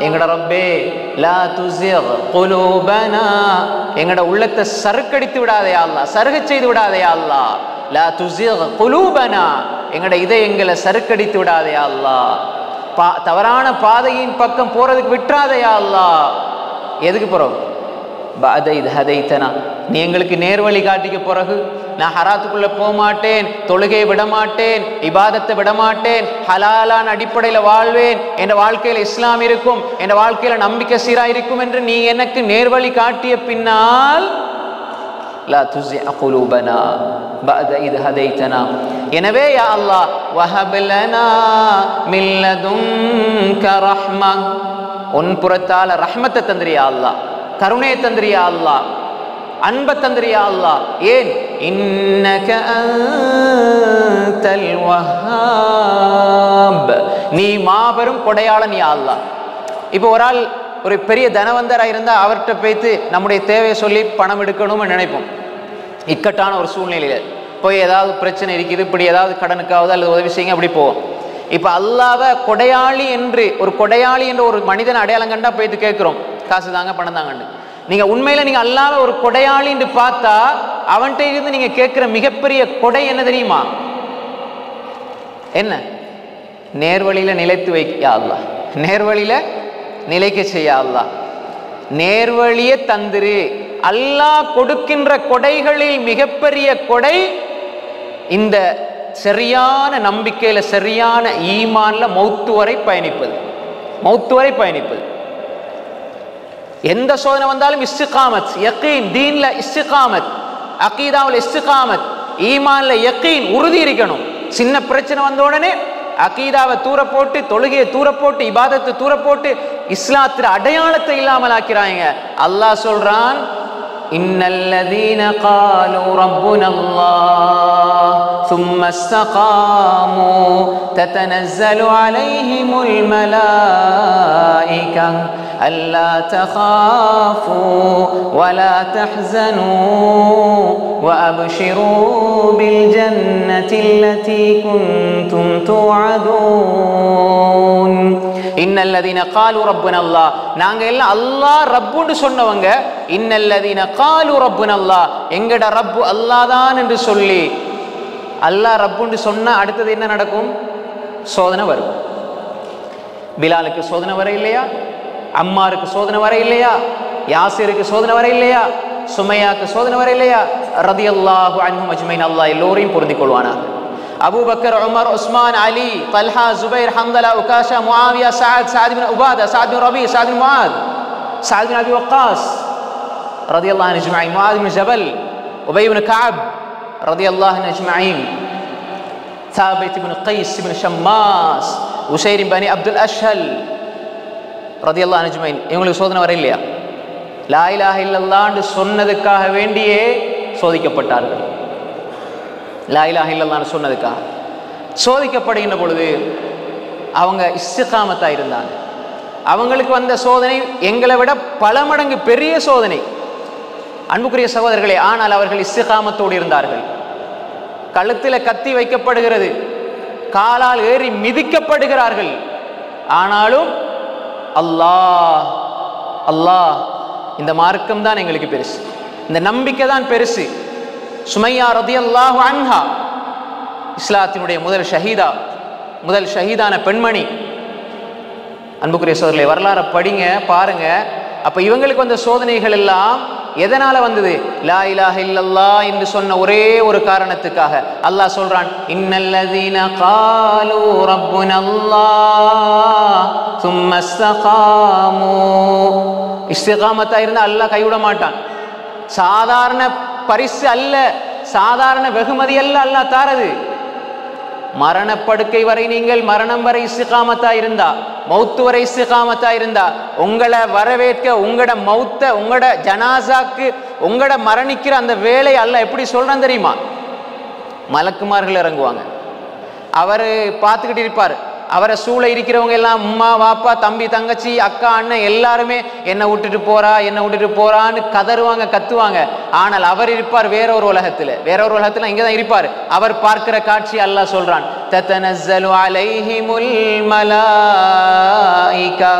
எங்கட ரப்பே, லா துஸிக் குலூபனா, எங்கட உள்ளத்தை சறுக்கடித்து விடாதே அல்லாஹ், சருக செய்து விடாதே அல்லாஹ். லா துஸிக் குலூபனா, எங்கட இதயங்களை சறுக்கடித்து விடாதே அல்லாஹ். தவறான பாதையின் பக்கம் போறதுக்கு விட்டுறாதே யா அல்லாஹ். எதுக்கு போறோம்? பஅத இத் ஹதைதனா, நீ எங்களுக்கு நேர்வழி காட்டிக்க பிறகு நான் ஹராத்துக்குள்ள போக மாட்டேன், தொழுகையை விட மாட்டேன், இபாதத்தை விட மாட்டேன், ஹலாலான அடிப்படையில் வாழ்வேன், என் வாழ்க்கையில் இஸ்லாம் இருக்கும், என் வாழ்க்கையில நம்பிக்கை சீரா இருக்கும் என்று நீ எனக்கு நேர்வழி காட்டிய பின்னால் லா துஸிஅ குலூபனா பஅத இத் ஹதைதனா. எனவே யா அல்லாஹ் வஹப் லனா மின் லதுன்க ரஹ்ம, உன் புறத்தால ரஹ்மத்தை தந்திரியா அல்லாஹ், கருணையை தந்திரியா அல்லாஹ், அன்பை தந்திரியா அல்லாஹ். ஏன்? இன்னக அன்தல் வஹ்ஹாப், நீ மாபெரும் கொடையாளன் யா அல்லாஹ். இப்போ ஒரு ஆள் ஒரு பெரிய தனவந்தராக இருந்தால் அவர்கிட்ட போய்த்து நம்முடைய தேவையை சொல்லி பணம் எடுக்கணும்னு நினைப்போம். இக்கட்டான ஒரு சூழ்நிலையில் போய் ஏதாவது பிரச்சனை இருக்குது, இப்படி ஏதாவது கடனுக்காவது அல்லது உதவி செய்யுங்க, அப்படி போவோம். இப்போ அல்லாஹ்வை கொடையாளி என்று ஒரு மனிதன் அடையாளம் கண்டா போய்த்து கேட்குறோம், காசு தாங்க பணம் தாங்கன்னு. நீங்கள் உண்மையில் நீங்கள் அல்லாஹ்வை ஒரு கொடையாளி என்று பார்த்தா அவன்கிட்ட இருந்து நீங்கள் கேட்குற மிகப்பெரிய கொடை என்ன தெரியுமா? என்ன? நேர்வழியில் நிலைத்து வைக்க அல்லாஹ், நேர்வழியில் நிலைக்க செய்ய அல்லாஹ், நேர்வழியை தந்திரு. அல்லாஹ் கொடுக்கின்ற கொடைகளில் மிகப்பெரிய கொடை இந்த சரியான நம்பிக்கையில, சரியான ஈமான்ல மௌத்து வரை பயணிப்பது. மௌத்து வரை பயணிப்பது. எந்த சோதனை வந்தாலும் இஸ்திகாமத், யகீன், தீன்ல இஸ்திகாமத், அகீதாவுல இஸ்திகாமத், ஈமான்ல யகீன், உறுதி இருக்கணும். சின்ன பிரச்சனை வந்த உடனே அகீதாவை தூர போட்டு, தொழுகையை தூர போட்டு, இபாதத்தை தூர போட்டு இஸ்லாத்திர அடையாளத்தை இல்லாமல் ஆக்கிறாங்க. அல்லாஹ் சொல்றான், இன்னல்லதீன காலு ரப்புனல்லாஹ் சும்ம இஸ்தகாமு ததனஸ்ஸலு அலைஹிமுல் மலாயிகா அல்லா தகாஃபு வலா தஹ்ஸனு வஅப்ஷிரு பில் ஜன்னதி அல்லதி குன்தும் துஅதூன். இன்னல்லதீன காலு ரப்புனல்லாஹ், நாங்க எல்லாம் அல்லாஹ் ரப்புன்னு சொன்னவங்க. இன்னல்லதீன காலு ரப்புனல்லாஹ், எங்கட ரப்பு அல்லாஹ் தான் என்று சொல்லி, அல்லாஹ் ரப்புன்னு சொன்னா அடுத்தது என்ன நடக்கும்? சோதனை வரும். பிலாலுக்கு சோதனை வர இல்லையா? அம்மாருக்கு சோதனை வர இல்லையா? யாசிருக்கு சோதனை வர இல்லையா? சுமையாக்கு சோதனை வர இல்லையா? ரதியல்லாஹு அன்ஹும் அஜ்மைன், அல்லாஹ் எல்லோரையும் பொருந்திக் கொள்வானாக. அபூ பக்கர், உமர், உஸ்மான், அலி, தல்ஹா, ஜுபைர், ஹம்தலா, உகாஷா, முஆவியா, சஅத் பின் உபாதா, சஅத் பின் ரபீ, சஅத் பின் முஆத், சஅத் பின் அபி வக்காஸ் ரதியல்லாஹு அன்ஹும் அஜ்மைன், முஆத் பின் ஜபல், உபய் பின் கஅப் ரதியல்லாஹு அன்ஹும் அஜ்மைன், சாபித் பின் கைஸ் பின் ஷம்மாஸ், உஸைர் பின் அப்துல் அஷ்ஹல் ரதியல்லாஹு அன்ஹும் அஜ்மைன். இவங்களுக்கு சோதனை வர இல்லையா? லா இலாஹ இல்லல்லாஹ் என்று சொன்னதுக்காக வேண்டியே சோதிக்கப்பட்டார்கள். லா இலாஹ இல்லல்லாஹ் சொன்னதுக்காக சோதிக்கப்படுகின்ற பொழுது அவங்க இஸ்திகாமத்தா இருந்தாங்க. அவங்களுக்கு வந்த சோதனை எங்களை விட பல மடங்கு பெரிய சோதனை, அன்புக்குரிய சகோதரர்களே. ஆனால் அவர்கள் இஸ்திகாமத்தோடு இருந்தார்கள். கழுத்தில் கத்தி வைக்கப்படுகிறது, காலால் ஏறி மிதிக்கப்படுகிறார்கள். ஆனாலும் அல்லாஹ் அல்லாஹ், இந்த மார்க்கம் தான் எங்களுக்கு பெருசு, இந்த நம்பிக்கை தான் பெருசு. சுமையா ரதியல்லாஹு அன்ஹா, இஸ்லாத்தினுடைய முதல் ஷஹீதான பெண்மணி. அன்புக்குரிய சோதரர்களே, வரலாறு படிங்க, பாருங்க. அப்ப இவங்களுக்கு வந்த சோதனைகள் எல்லாம் எதனால வந்தது? லா இலாஹ இல்லல்லாஹ் என்று சொன்ன ஒரே ஒரு காரணத்துக்காக. அல்லாஹ் சொல்றான், இன்னல்லதீன காலு ரப்புனல்லாஹ் சும்ம இஸ்தகாமு. இஸ்திகாமத்தா இருந்தா அல்லாஹ் கைவிட மாட்டான். சாதாரண பரிசு அல்ல, சாதாரண வெகுமதி அல்ல அல்லாஹ் தாரது. மரணப்படுக்கை வரை நீங்கள் மரணம் வரை இஸ்திகாமத்தா இருந்தா, மௌத்து வரை இஸ்திகாமத்தா இருந்தா, உங்களை வரவேற்க, உங்களோட மௌத்த, உங்களோட ஜனாசாக்கு, உங்களோட மரணிக்கிற அந்த வேலை அல்லாஹ் எப்படி சொல்றான் தெரியுமா? மலக்குமார்கள் இறங்குவாங்க, அவர் பார்த்துக்கிட்டு இருப்பார். அவரை சூழ இருக்கிறவங்க எல்லாம் அம்மா, வாப்பா, தம்பி, தங்கச்சி, அக்கா, அண்ணன் எல்லாருமே என்னை விட்டுட்டு போறான்னு கதறுவாங்க, கத்துவாங்க. ஆனால் அவர் இருப்பார் வேற ஒரு உலகத்துல இங்கதான் இருப்பார். அவர் பார்க்கிற காட்சி அல்லாஹ் சொல்றான், ததனஸ்ஸலு அலைஹிமுல் மலாயிகா,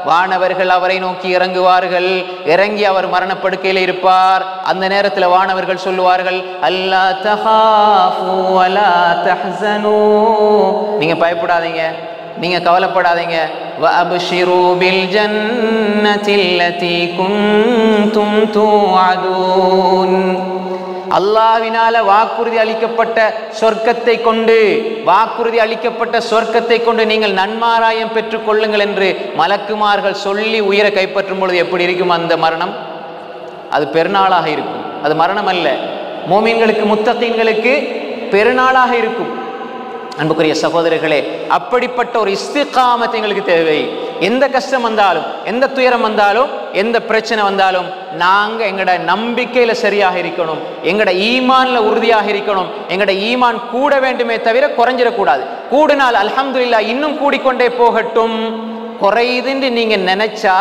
வானவர்கள் அவரை நோக்கி இறங்குவார்கள். இறங்கி அவர் மரணப்படுக்கையில் இருப்பார். அந்த நேரத்தில் வானவர்கள் சொல்லுவார்கள், அல்லா தஹாஃபு வலா தஹ்ஸனு, நீங்க பயப்படாதீங்க, நீங்க கவலைப்படாதீங்க. வஅப்ஷிரு பில் ஜன்னத்தில்லதி குன்தும் துஅதூன். அல்லாஹ்வினால வாக்குறுதி அளிக்கப்பட்ட சொர்க்கத்தை கொண்டு, வாக்குறுதி அளிக்கப்பட்ட சொர்க்கத்தை கொண்டு நீங்கள் நன்மாராயம் பெற்றுக் கொள்ளுங்கள் என்று மலக்குமார்கள் சொல்லி உயிரை கைப்பற்றும் பொழுது எப்படி இருக்கும் அந்த மரணம்? அது பெருநாளாக இருக்கும். அது மரணம் அல்ல. மோமீன்களுக்கு, முத்தகீன்களுக்கு பெருநாளாக இருக்கும். அன்புக்குரிய சகோதரர்களே, அப்படிப்பட்ட ஒரு இஸ்திகாமத் எங்களுக்கு தேவை. எந்த கஷ்டம் வந்தாலும், எந்த துயரம் வந்தாலும், எந்த பிரச்சனை வந்தாலும் நாங்க எங்கட நம்பிக்கையில சரியாக இருக்கணும், எங்கட ஈமான்ல உறுதியாக இருக்கணும். எங்கட ஈமான் கூட வேண்டுமே தவிர குறைஞ்சிடக்கூடாது. கூடினால் அல்ஹம்துலில்லாஹ் இன்னும் கூடிக்கொண்டே போகட்டும். குறையுதுன்னு நீங்க நினைச்சா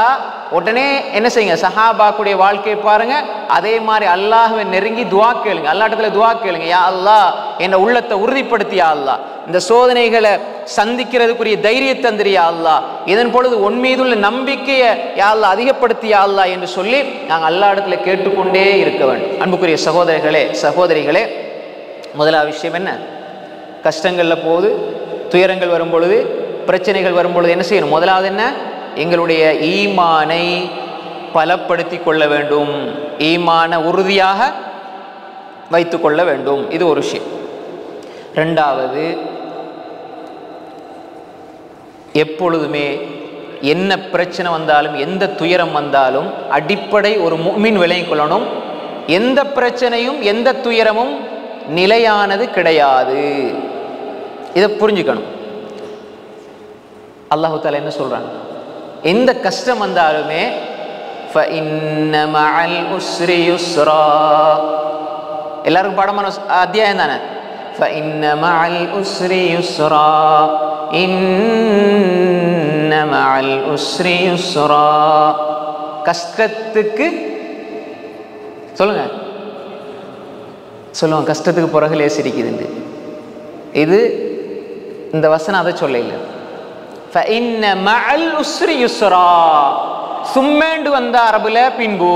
உடனே என்ன செய்யுங்க? சஹாபாக்குடைய வாழ்க்கையை பாருங்க. அதே மாதிரி அல்லாஹ்வை நெருங்கி துஆ கேளுங்க. அல்லாஹ்விடத்துல துஆ கேளுங்க. யா அல்லாஹ், என் உள்ளத்தை உறுதிப்படுத்தி யா அல்லாஹ், இந்த சோதனைகளை சந்திக்கிறதுக்குரிய தைரியத்தை தந்திரியா அல்லாஹ், இதன் பொழுது உன் மீதுள்ள நம்பிக்கையை யா அல்லாஹ் அதிகப்படுத்தி யா அல்லாஹ் என்று சொல்லி நாங்கள் அல்லாஹ்விடத்துல கேட்டுக்கொண்டே இருக்க வேண்டும். அன்புக்குரிய சகோதரர்களே, சகோதரிகளே, முதலாவது விஷயம் என்ன? கஷ்டங்கள்ல போது, துயரங்கள் வரும் பொழுது, பிரச்சனைகள் வரும் பொழுது என்ன செய்யணும்? முதலாவது என்ன? எங்களுடைய ஈமானை பலப்படுத்தி கொள்ள வேண்டும், ஈமான உறுதியாக வைத்துக் கொள்ள வேண்டும். இது ஒரு விஷயம். ரெண்டாவது, எப்பொழுதுமே என்ன பிரச்சனை வந்தாலும், எந்த துயரம் வந்தாலும் அடிப்படை ஒரு முஃமின் விளங்கிக் கொள்ளணும். எந்த பிரச்சனையும் எந்த துயரமும் நிலையானது கிடையாது. இதை புரிஞ்சுக்கணும். அல்லாஹு தஆலா என்ன சொல்றான்? எந்த கஷ்டம் வந்தாலுமே فَإِنَّ مَعَ الْعُسْرِ يُسْرًا. எல்லாருக்கும் பாடமான அத்தியாயம் தானே. فَإِنَّ مَعَ الْعُسْرِ يُسْرًا إِنَّ مَعَ الْعُسْرِ يُسْرًا. கஷ்டத்துக்கு சொல்லுங்க, சொல்லுவாங்க கஷ்டத்துக்கு பிறகு லேஸ் இருக்குது. இது இந்த வசனம் அதை சொல்ல இல்லை. فَإِنَّ مَعَ الْعُسْرِ يُسْرًا. சும்மேண்டு வந்த அரபுல பின்பு,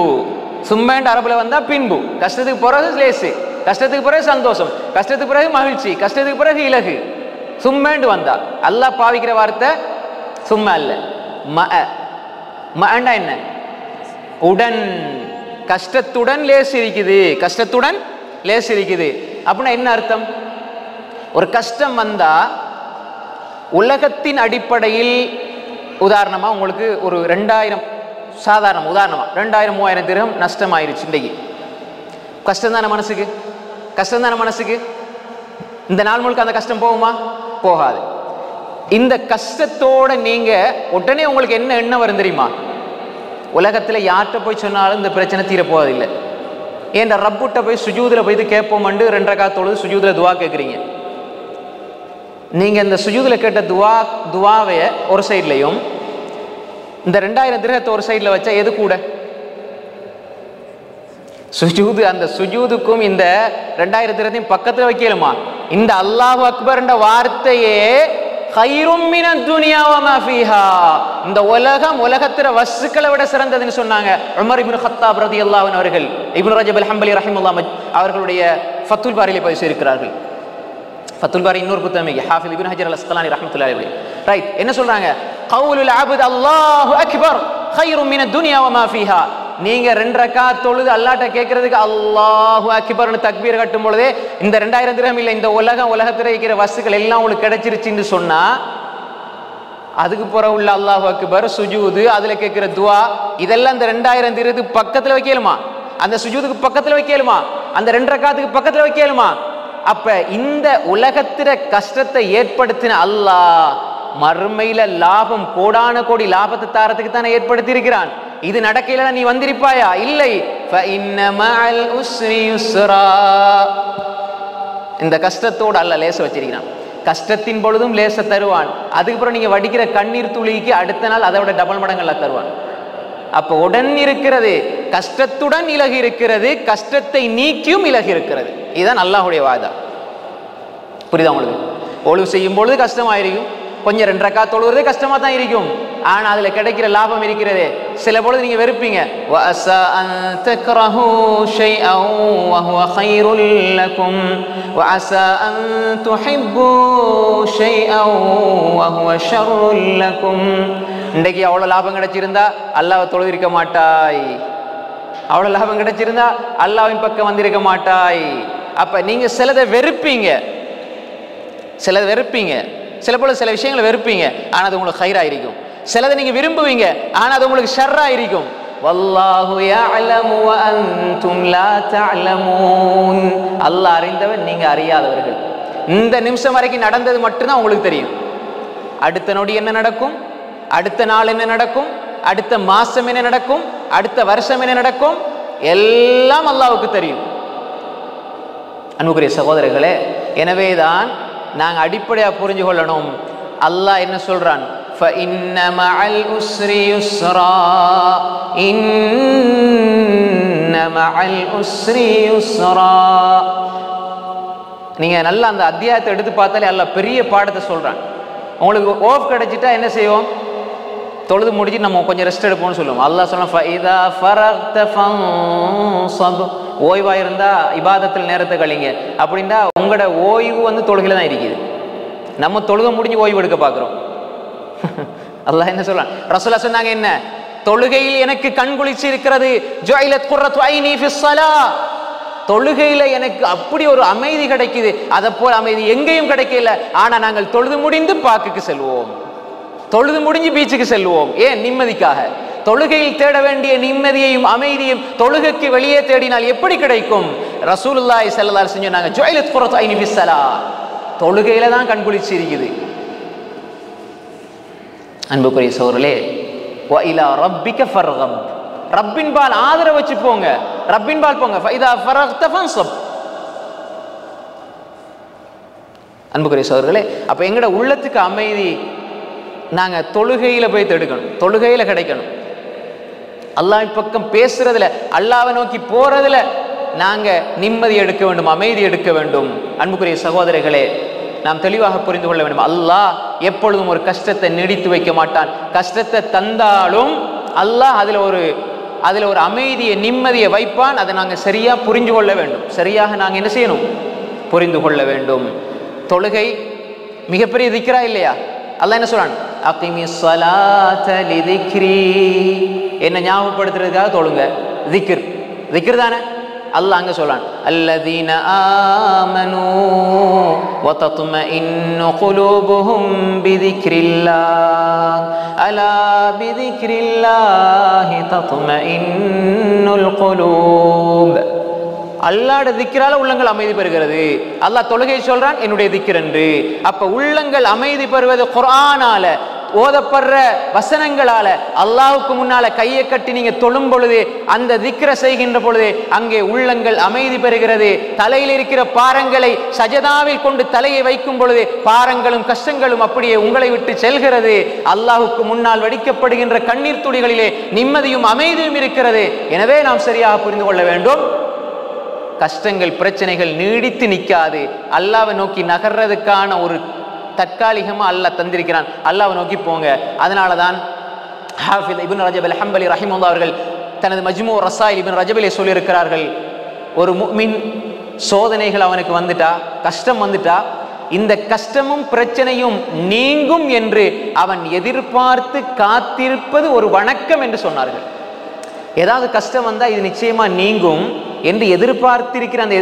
சும்மேண்டு அரபுல வந்தா பின்பு. கஷ்டத்துக்கு பிறகு லேசு, கஷ்டத்துக்கு பிறகு சந்தோஷம், கஷ்டத்துக்கு பிறகு மகிழ்ச்சி, கஷ்டத்துக்கு பிறகு இலகு. சும்மேண்டு வந்தா அல்லாஹ் பாவிக்கிற வார்த்தை சும்மா அல்ல, மஅ. மஅண்டா என்ன? உடன். கஷ்டத்துடன் லேஸ் இருக்குது, கஷ்டத்துடன் லேஸ் இருக்குது. அப்படின்னா என்ன அர்த்தம்? ஒரு கஷ்டம் வந்தா உலகத்தின் அடிப்படையில் உதாரணமா உங்களுக்கு ஒரு 2000, சாதாரண உதாரணமா 2000-3000 திர்ஹம் நஷ்டமாயிருச்சு இன்றைக்கு. கஷ்டம் தானே மனசுக்கு? கஷ்டம் தானே மனசுக்கு? இந்த நாள் முழுக்க அந்த கஷ்டம் போகுமா? போகாது. இந்த கஷ்டத்தோட நீங்க உடனே உங்களுக்கு என்ன எண்ணம் வரும் தெரியுமா? உலகத்துல யார்கிட்ட போய் சொன்னாலும் இந்த பிரச்சனை தீர போவதில்லை. ஏன் ரப்புட்ட போய் சுஜூதுல போய் கேட்போம், 2 ரக்காத் தொழுது சுஜூதுல துவா கேட்குறீங்க. நீங்க இந்த சுஜூதுல கேட்ட துவாவை ஒரு சைட்லையும் இந்த 2000 திர்ஹத்தை ஒரு சைட்ல வச்சா எது கூட? சுஜூது. அந்த சுஜூதுக்கும் இந்த 2000 திர்ஹத்தையும் பக்கத்துல வைக்கலுமா? இந்த அல்லாஹு அக்பர் என்ற வார்த்தையே கைரும் மினத் துன்யா வ மா ஃபீஹா, இந்த உலகம், உலகத்திற வஸ்துக்களை விட சிறந்ததுன்னு சொன்னாங்க உமர் இப்னு கத்தாப் ரலியல்லாஹு அன்ஹு அவர்கள். இப்னு ரஜப் அல் ஹம்பலி ரஹிமஹுல்லாஹ் அவர்களுடைய ஃபத்துல் பாரியிலே பதிவு செய்திருக்கிறார்கள். ஃபத்துல் பாரி இன்னொரு புத்தகம், ஹாஃபிஸ் இப்னு ஹஜர் அல் அஸ்கலானி ரஹ்மத்துல்லாஹி அலைஹி. ரைட், என்ன சொல்றாங்க? கவுலுல் அப்த் அல்லாஹு அக்பர் கைரும் மினத் துன்யா வ மா ஃபீஹா. நீங்க 2 ரக்காத் தொழுது அல்லாஹ்ட்ட கேட்கறதுக்கு அல்லாஹு அக்பர்னு தக்பீர் கட்டும் பொழுதே இந்த 2000 திர்ஹம் இல்ல, இந்த உலகத்துல இருக்கிற வஸ்துக்கள் எல்லாம் உங்களுக்கு கிடைச்சிருச்சுன்னு சொன்னா, அதுக்கு பிறகு உள்ள அல்லாஹு அக்பர், சுஜூது, அதுல கேட்கிற துவா, இதெல்லாம் இந்த 2000 திர்ஹத்துக்கு பக்கத்துல வைக்கலுமா? அந்த சுஜூதுக்கு பக்கத்துல வைக்கலுமா? அந்த 2 ரக்காத்துக்கு பக்கத்துல வைக்கலுமா? அப்ப இந்த உலகத்திற கஷ்டத்தை ஏற்படுத்தின அல்லாஹ் மறுமையில லாபம், கோடான கோடி லாபத்தை தாரத்துக்கு தானே ஏற்படுத்தி இருக்கிறான். இது நடக்கையில நீ வந்திருப்பாயா? இல்லை. فَإِنَّ مَعَ الْعُسْرِ يُسْرًا. இந்த கஷ்டத்தோடு அல்லாஹ் லேச வச்சிருக்கிறான். கஷ்டத்தின் பொழுதும் லேச தருவான். அதுக்கப்புறம் நீங்க வடிக்கிற கண்ணீர் துளிக்கு அடுத்த நாள் அதை விட டபுள் மடங்கள்ல தருவான். அப்ப உடன் இருக்கிறது, கஷ்டத்துடன் இலகு இருக்கிறது, கஷ்டத்தை நீக்கியும் இலகு இருக்கிறது. இதுதான் அல்லாஹ்வுடைய வாதா. புரியுதா உங்களுக்கு? ஒழுங்கு செய்யும் பொழுது கஷ்டமாயிருக்கும், கொஞ்சம் 2 ரக்காத் தொழுவதே கஷ்டமா தான் இருக்கும். ஆனா அதுல கிடைக்கிற லாபம் இருக்கிறதே. சில பொழுது நீங்க வெறுப்பீங்க. வஅஸா அன் தக்ரஹூ ஷைஅன் வஹுவ கைருல் லகும் வஅஸா அன் துஹிப்பூ ஷைஅன் வஹுவ ஷர்ருல் லகும். இன்னைக்கு அவ்வளவு லாபம் கிடைச்சிருந்தா அல்லாஹ்வை தொழுதிருக்க மாட்டாய். அவ்வளவு லாபம் கிடைச்சிருந்தா அல்லாஹ்வின் பக்கம் வந்திருக்க மாட்டாய். அப்ப நீங்க சிலதை வெறுப்பீங்க, சிலதை வெறுப்பீங்க, சில போல சில விஷயங்களை வெறுப்பீங்க, ஆனா அது உங்களுக்கு கைரா இருக்கும். சிலதை நீங்க விரும்புவீங்க, ஆனா அது உங்களுக்கு ஷர்ரா இருக்கும். வல்லாஹு யஅலமு வ அன்தும் லா தஅலமூன். அல்லாஹ் அறிந்தவன், நீங்க அறியாதவர்கள். இந்த நிமிஷம் வரைக்கும் நடந்தது மட்டும்தான் உங்களுக்கு தெரியும். அடுத்த நொடி என்ன நடக்கும், அடுத்த நாள் என்ன நடக்கும், அடுத்த மாசம் என்ன நடக்கும், அடுத்த வருஷம் என்ன நடக்கும், எல்லாம் அல்லாஹ்வுக்கு தெரியும். அன்புக்குரிய சகோதரர்களே, எனவேதான் நாங்கள் அடிப்படையாக புரிஞ்சு கொள்ளணும். அல்லாஹ் என்ன சொல்றான்? فَإِنَّ مَعَ الْعُسْرِ يُسْرًا إِنَّ مَعَ الْعُسْرِ يُسْرًا. நீங்க நல்லா அந்த அத்தியாயத்தை எடுத்து பார்த்தாலே அல்லாஹ் பெரிய பாடத்தை சொல்றான். உங்களுக்கு ஓஃப் கிடைச்சிட்டா என்ன செய்வோம்? தொழுது முடிச்சு நம்ம கொஞ்சம் ரெஸ்ட் எடுப்போம்னு சொல்லுவோம். அல்லாஹ் சொன்னா ஃபஇதா ஃபரக்த ஃபன்ஸப். ஓய்வா இருந்தா இபாதத்தில் நேரத்தை கழிங்க. அப்படின்னா உங்களோட ஓய்வு தொழுகையில தான் இருக்குது. நம்ம தொழுகை முடிஞ்சு ஓய்வு எடுக்க பார்க்குறோம். அல்லாஹ் என்ன சொல்றான்? ரசூலுல்லாஹ் சொன்னாங்க, என்ன தொழுகையில் எனக்கு கண் குளிர்ச்சி இருக்கிறது. ஜுஇலத் குர்ரத்து ஐனி ஃபிஸ் ஸலாத். தொழுகையில எனக்கு அப்படி ஒரு அமைதி கிடைக்குது, அதை போல அமைதி எங்கேயும் கிடைக்கல. ஆனா நாங்கள் தொழுது முடிந்து பார்க்குக்கு செல்வோம், தொழுது முடிஞ்சு பீச்சுக்கு செல்வோம். ஏன்? நிம்மதிக்காக. தொழுகையில் தேட வேண்டிய நிம்மதியையும் அமைதியும் தொழுகைக்கு வெளியே தேடினால் எப்படி கிடைக்கும்? ரசூலுல்லாஹி ஸல்லல்லாஹு அலைஹி வஸல்லம் சொன்னாங்க, ஜுஇலத் குர்ரத்து ஐனி ஃபிஸ் ஸலாத். தொழுகையில தான் கண் குளிர்ச்சி இருக்குது. அன்புக்குரிய சகோதரர்களே, வ இலா ரப்பிக ஃபர்கப். ரப்பின் பால் ஆதரவு வச்சு போங்க, ரப்பின் பால் போங்க. ஃபஇதா ஃபரக்த ஃபன்ஸப். அன்புக்குரிய சகோதரர்களே, அப்ப எங்கட உள்ளத்துக்கு அமைதி நாங்க தொழுகையில போய் தேடுக்கணும், தொழுகையில கிடைக்கணும். அல்லாஹ்வின் பக்கம் பேசுறதுல, அல்லாஹ்வை நோக்கி போறதுல நாங்க நிம்மதி எடுக்க வேண்டும், அமைதி எடுக்க வேண்டும். அன்புக்குரிய சகோதரர்களே, நாம் தெளிவாக புரிந்து கொள்ள வேண்டும். அல்லாஹ் எப்பொழுதும் ஒரு கஷ்டத்தை நீடித்து வைக்க மாட்டான். கஷ்டத்தை தந்தாலும் அல்லாஹ் அதுல ஒரு அமைதியை, நிம்மதியை வைப்பான். அதை நாங்கள் சரியா புரிந்து கொள்ள வேண்டும். சரியாக நாங்கள் என்ன செய்யணும்? புரிந்து கொள்ள வேண்டும். தொழுகை மிகப்பெரிய திக்ரா இல்லையா? அல்லாஹ் என்ன சொல்றான்? அகிமிஸ் ஸலாத லிதிக்ரி. என்ன ஞாபகப்படுத்துறதுக்காக தொழுங்க. திக்ர், திக்ர் தானே? அல்லாஹ் அங்க சொல்றான், அல்லதீன ஆமனூ வ தத்மஇன்னு குலூபுஹும் பிதிக்ரில்லாஹ் அலா பிதிக்ரில்லாஹி தத்மஇன்னுல் குலூப். அல்லாஹ்வுடைய திக்ரால உள்ளங்கள் அமைதி பெறுகிறது. அல்லாஹ் தொழுகை சொல்றான், என்னுடைய திக்ர் என்று. அப்ப உள்ளங்கள் அமைதி பெறுவது குர்ஆனால, ஓதப்படுற வசனங்களால. அல்லாஹ்வுக்கு முன்னால கையை கட்டி நீங்க தொழும் பொழுது, அந்த திக்ர செய்கின்ற பொழுது அங்கே உள்ளங்கள் அமைதி பெறுகிறது. தலையில் இருக்கிற பாரங்களை சஜதாவில் கொண்டு தலையை வைக்கும் பொழுது பாரங்களும் கஷ்டங்களும் அப்படியே உங்களை விட்டு செல்கிறது. அல்லாஹ்வுக்கு முன்னால் வடிக்கப்படுகின்ற கண்ணீர் துளிகளிலே நிம்மதியும் அமைதியும் இருக்கிறது. எனவே நாம் சரியாக புரிந்து கொள்ள வேண்டும், கஷ்டங்கள் பிரச்சனைகள் நீடித்து நிற்காது. அல்லாஹ்வை நோக்கி நகர்றதுக்கான ஒரு தற்காலிகமா அல்லாஹ் தந்திருக்கிறான். அல்லாஹ்வை நோக்கி போங்க. அதனாலதான் ஹாஃபிஸ் இப்னு ரஜப் அல் ஹம்பலி ரஹிமஹுல்லாஹ் அவர்கள் தனது மஜ்மூ ரஸாயில் இப்னு ரஜபிலே சொல்லியிருக்கிறார்கள், ஒரு முஃமின் சோதனைகள் அவனுக்கு வந்துட்டா, கஷ்டம் வந்துட்டா, இந்த கஷ்டமும் பிரச்சனையும் நீங்கும் என்று அவன் எதிர்பார்த்து காத்திருப்பது ஒரு வணக்கம் என்று சொன்னார்கள். ஏதாவது கஷ்டம் வந்தா இது நிச்சயமா நீங்கும் என்று எதிர்பார்த்திருக்கிற அந்த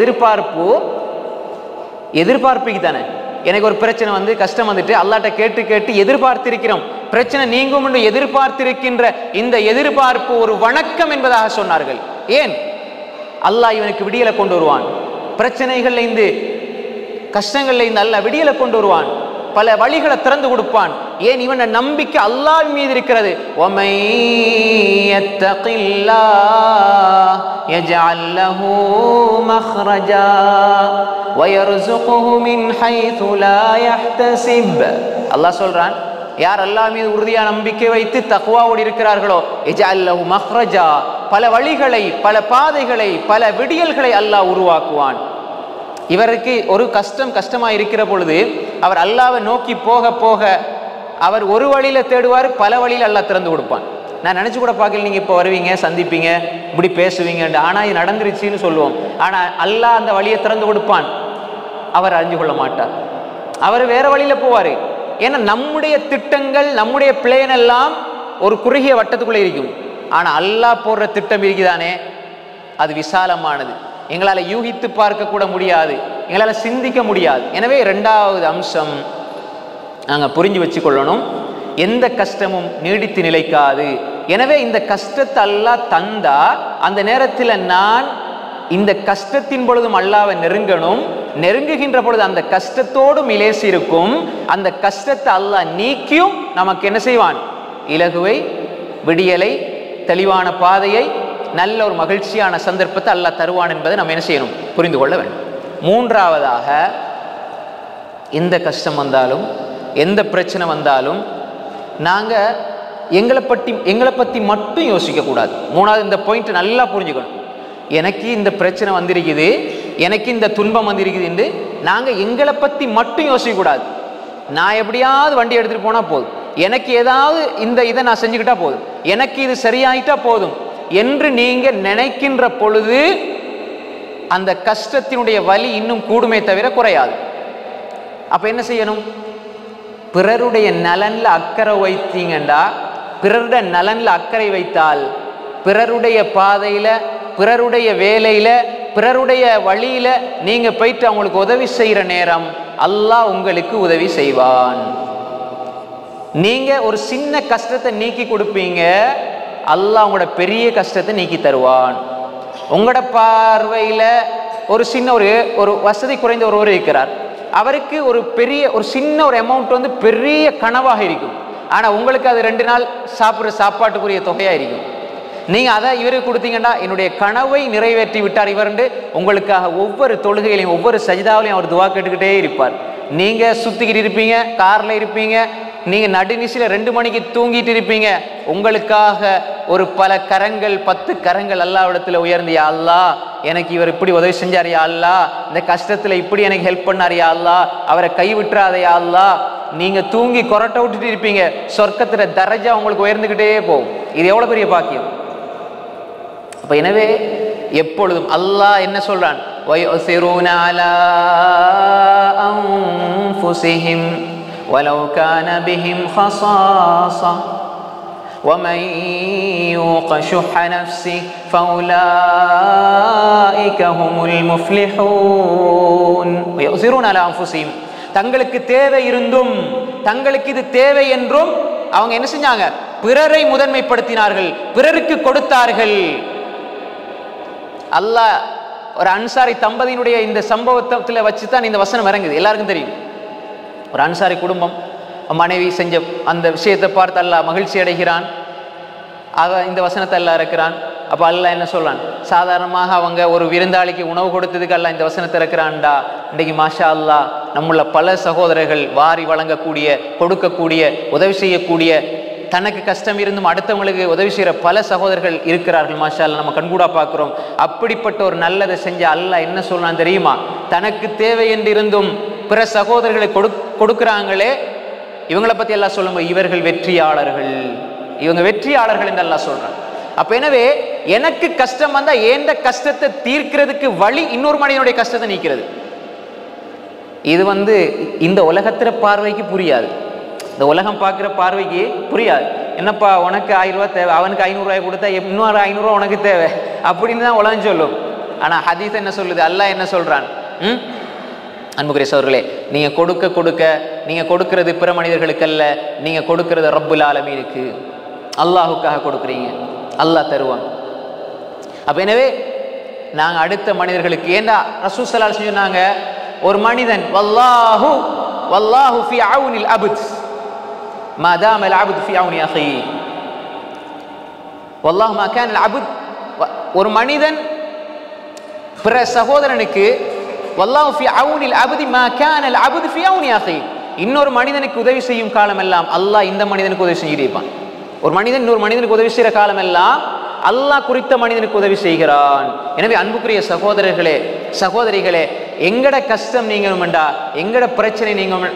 எதிர்பார்ப்புக்கு தானே. எனக்கு ஒரு பிரச்சனை வந்து கஷ்டம் வந்துட்டு அல்லாஹ்ட்ட கேட்டு கேட்டு எதிர்பார்த்திருக்கிறோம், பிரச்சனை நீங்கும் என்று எதிர்பார்த்திருக்கின்ற இந்த எதிர்பார்ப்பு ஒரு வணக்கம் என்பதாக சொன்னார்கள். ஏன்? அல்லாஹ் இவனுக்கு விடியலை கொண்டு வருவான், பிரச்சனைகள்ல இருந்து கஷ்டங்கள்ல இருந்து அல்லாஹ் விடியலை கொண்டு வருவான், பல வழிகளை திறந்து கொடுப்பான். ஏன்? இவன் நம்பிக்கை அல்லாஹ் மீது இருக்கிறது. வமை யத்தகில்லாஹ் யஜஅல் லஹு மக்ரஜா வயர்ஸுகுஹு மின் ஹைது லா யஹ்தஸிப். அல்லாஹ் சொல்றான், யார் அல்லாஹ் மீது உறுதியான நம்பிக்கை வைத்து தக்வாவோடு இருக்கிறார்களோ, யஜஅல் லஹு மக்ரஜா, பல வழிகளை, பல பாதைகளை, பல விடியல்களை அல்லாஹ் உருவாக்குவான். இவருக்கு ஒரு கஷ்டமா இருக்கிற பொழுது அவர் அல்லாஹ்வை நோக்கி போக போக அவர் ஒரு வழியில தேடுவார், பல வழியில் அல்லாஹ் திறந்து கொடுப்பான். நான் நினைச்சு கூட பார்க்கல நீங்க இப்போ வருவீங்க, சந்திப்பீங்க, இப்படி பேசுவீங்க, ஆனா இது நடந்துருச்சுன்னு சொல்லுவோம். ஆனா அல்லாஹ் அந்த வழியை திறந்து கொடுப்பான். அவர் அறிஞ்சு கொள்ள மாட்டார், அவர் வேற வழியில போவாரு. ஏன்னா நம்முடைய திட்டங்கள், நம்முடைய பிளேன் எல்லாம் ஒரு குறுகிய வட்டத்துக்குள்ள இருக்கும். ஆனா அல்லாஹ் போடுற திட்டம் இருக்குதானே, அது விசாலமானது. எங்களால் யூகித்து பார்க்க கூட முடியாது, எங்களால் சிந்திக்க முடியாது. எனவே இரண்டாவது அம்சம் நாங்கள் புரிஞ்சு வச்சுக்கொள்ளணும், எந்த கஷ்டமும் நீடித்து நிலைக்காது. எனவே இந்த கஷ்டத்தை அல்லாஹ் தந்தா அந்த நேரத்தில் நான் இந்த கஷ்டத்தின் பொழுதும் அல்லாஹ்வை நெருங்கணும். நெருங்குகின்ற பொழுது அந்த கஷ்டத்தோடும் இலேசி இருக்கும். அந்த கஷ்டத்தை அல்லாஹ் நீக்கியும் நமக்கு என்ன செய்வான்? இலகுவை, விடியலை, தெளிவான பாதையை, நல்ல ஒரு மகிழ்ச்சியான சந்தர்ப்பத்தை அல்லாஹ் தருவான் என்பதை நம்ம என்ன செய்யணும்? புரிந்து கொள்ள வேண்டும். மூன்றாவதாக, எந்த கஷ்டம் வந்தாலும், எந்த பிரச்சனை வந்தாலும் நாங்கள் எங்களை பற்றி மட்டும் யோசிக்கக்கூடாது. மூணாவது இந்த பாயிண்ட் நல்லா புரிஞ்சுக்கணும். எனக்கு இந்த பிரச்சனை வந்திருக்குது, எனக்கு இந்த துன்பம் வந்திருக்குது என்று நாங்கள் எங்களை பற்றி மட்டும் யோசிக்கக்கூடாது. நான் எப்படியாவது வண்டி எடுத்துகிட்டு போனால் போதும், எனக்கு ஏதாவது இதை நான் செஞ்சுக்கிட்டா போதும், எனக்கு இது சரியாயிட்டா போதும் என்று நீங்கள் நினைக்கின்ற பொழுது அந்த கஷ்டத்தினுடைய வலி இன்னும் கூடுமே தவிர குறையாது. அப்போ என்ன செய்யணும்? பிறருடைய நலனில் அக்கறை வைத்தீங்கண்டா, பிறருடைய நலனில் அக்கறை வைத்தால், பிறருடைய பாதையில், பிறருடைய வேலையில், பிறருடைய வழியில் நீங்கள் போயிட்டு அவங்களுக்கு உதவி செய்கிற நேரம் அல்லாஹ் உங்களுக்கு உதவி செய்வான். நீங்கள் ஒரு சின்ன கஷ்டத்தை நீக்கி கொடுப்பீங்க, அல்லாஹ் உங்களோட பெரிய கஷ்டத்தை நீக்கி தருவான். உங்களோட பார்வையில் ஒரு சின்ன ஒரு வசதி குறைந்த ஒருவர் இருக்கிறார், அவருக்கு ஒரு சின்ன ஒரு அமௌண்ட் வந்து பெரிய கனவாக இருக்கும். ஆனால் உங்களுக்கு அது 2 நாள் சாப்பிட்ற சாப்பாட்டுக்குரிய தொகையாக இருக்கும். நீங்கள் அதை இவருக்கு கொடுத்தீங்கன்னா என்னுடைய கனவை நிறைவேற்றி விட்டார் இவர்ண்டு உங்களுக்காக ஒவ்வொரு தொழுகையிலையும் ஒவ்வொரு சஜிதாவிலையும் அவர் துவா கேட்டுக்கிட்டே இருப்பார். நீங்கள் சுற்றிக்கிட்டு இருப்பீங்க, காரில் இருப்பீங்க, நீங்கள் நடுநிசில 2 மணிக்கு தூங்கிட்டு இருப்பீங்க, உங்களுக்காக ஒரு பல கரங்கள் 10 கரங்கள் அல்லாஹ்விடத்தில் உயர்ந்து, யா அல்லாஹ் எனக்கு இவர் இப்படி உதவி செஞ்சார், யா அல்லாஹ் இந்த கஷ்டத்தில் இப்படி எனக்கு ஹெல்ப் பண்ணார், யா அல்லாஹ் அவரை கைவிட்டுறாத யா அல்லாஹ். நீங்கள் தூங்கி கொரட்டை விட்டுட்டு இருப்பீங்க, சொர்க்கத்தில் தரஜா உங்களுக்கு உயர்ந்துக்கிட்டே போகும். இது எவ்வளோ பெரிய பாக்கியம். அப்போ எனவே எப்பொழுதும் அல்லாஹ் என்ன சொல்றான்? وَيُؤْثِرُونَ عَلَى أَنفُسِهِمْ وَلَوْ كَانَ بِهِمْ خَصَاصَةٌ وَمَنْ يُوقَ شُحَّ نَفْسِهِ فَأُولَئِكَ هُمُ الْمُفْلِحُونَ وَيُؤْثِرُونَ عَلَى أَنفُسِهِمْ தங்களுக்கு தேவை இருந்தும், தங்களுக்கு இது தேவை என்றும் அவங்க என்ன செஞ்சாங்க? பிறரை முதன்மைப்படுத்தினார்கள், பிறருக்கு கொடுத்தார்கள். அல்லாஹ் ஒரு அன்சாரி தம்பதியினுடைய இந்த சம்பவத்தில் வச்சு தான் இந்த வசனம் இறங்குது. எல்லாருக்கும் தெரியும், ஒரு அன்சாரி குடும்பம், மனைவி செஞ்ச அந்த விஷயத்தை பார்த்து அல்லாஹ் மகிழ்ச்சி அடைகிறான். இந்த வசனத்தை அல்லாஹ் இறக்குறான். அப்போ அல்லாஹ் என்ன சொல்றான்? சாதாரணமாக அவங்க ஒரு விருந்தாளிக்கு உணவு கொடுத்ததுக்கு அல்லாஹ் இந்த வசனத்தை இறக்குறான்டா. இன்றைக்கு மாஷா அல்லாஹ் நம்முள்ள பல சகோதரர்கள் வாரி வழங்கக்கூடிய, கொடுக்கக்கூடிய, உதவி செய்யக்கூடிய, தனக்கு கஷ்டம் இருந்தும் அடுத்தவங்களுக்கு உதவி செய்கிற பல சகோதரர்கள் இருக்கிறார்கள். மாஷா அல்லாஹ் நம்ம கண்கூடா பார்க்குறோம். அப்படிப்பட்ட ஒரு நல்லதை செஞ்ச அல்லாஹ் என்ன சொல்றான் தெரியுமா? தனக்கு தேவை என்று இருந்தும் பிற சகோதரர்களை கொடுக்குறாங்களே, இவங்களை பற்றி எல்லாம் சொல்லும்போது இவர்கள் வெற்றியாளர்கள், இவங்க வெற்றியாளர்கள் என்று அல்லாஹ் சொல்றான். அப்ப எனவே எனக்கு கஷ்டம் வந்தா ஏண்ட கஷ்டத்தை தீர்க்கிறதுக்கு வழி இன்னொரு மனிதனுடைய கஷ்டத்தை நீக்கிறது. இது இந்த உலகத்திற பார்வைக்கு புரியாது, இந்த உலகம் பார்க்குற பார்வைக்கு புரியாது. என்னப்பா உனக்கு 1000 ரூபா தேவை, அவனுக்கு 500 ரூபாய் கொடுத்தா இன்னொரு 500 ரூபா உனக்கு தேவை அப்படின்னு தான் உலகம் சொல்லும். ஆனா ஹதீஸ் என்ன சொல்லுது? அல்லாஹ் என்ன சொல்றான்? அன்புக்குரிய சகோதரர்களே, நீங்க கொடுக்க நீங்க கொடுக்கிறது பிற மனிதர்களுக்கு அல்ல, நீங்க கொடுக்கிறது ரப்புல் ஆலமீனுக்கு, அல்லாஹுக்காக கொடுக்குறீங்க, அல்லாஹ் தருவான். அப்ப எனவே நாங்க அடுத்த மனிதர்களுக்கு, ஏண்டா ரசூல் ஸல்லல்லாஹு அலைஹி வஸல்லம் சொன்னாங்க, ஒரு மனிதன் வல்லாஹு ஃபி அவுனில் அப்த் மா தாமல் அப்த் ஃபி அவுனி அஹி, வல்லாஹு மா கான அல் அப்த், ஒரு மனிதன் பிற சகோதரனுக்கு, வல்லாஹு ஃபி அவுனில் அப்த் மா கான அல் அப்த் ஃபி அவுனி அஹி, இன்னொரு மனிதனுக்கு உதவி செய்யும் காலம் எல்லாம் அல்லாஹ் இந்த மனிதனுக்கு உதவி செஞ்சுட்டே இருப்பான். ஒரு மனிதன் இன்னொரு மனிதனுக்கு உதவி செய்கிற காலம் எல்லாம் அல்லாஹ் குறித்த மனிதனுக்கு உதவி செய்கிறான். எனவே அன்புக்குரிய சகோதரர்களே, சகோதரிகளே, எங்கட கஷ்டம் நீங்கணுமெண்டா, எங்கட பிரச்சனை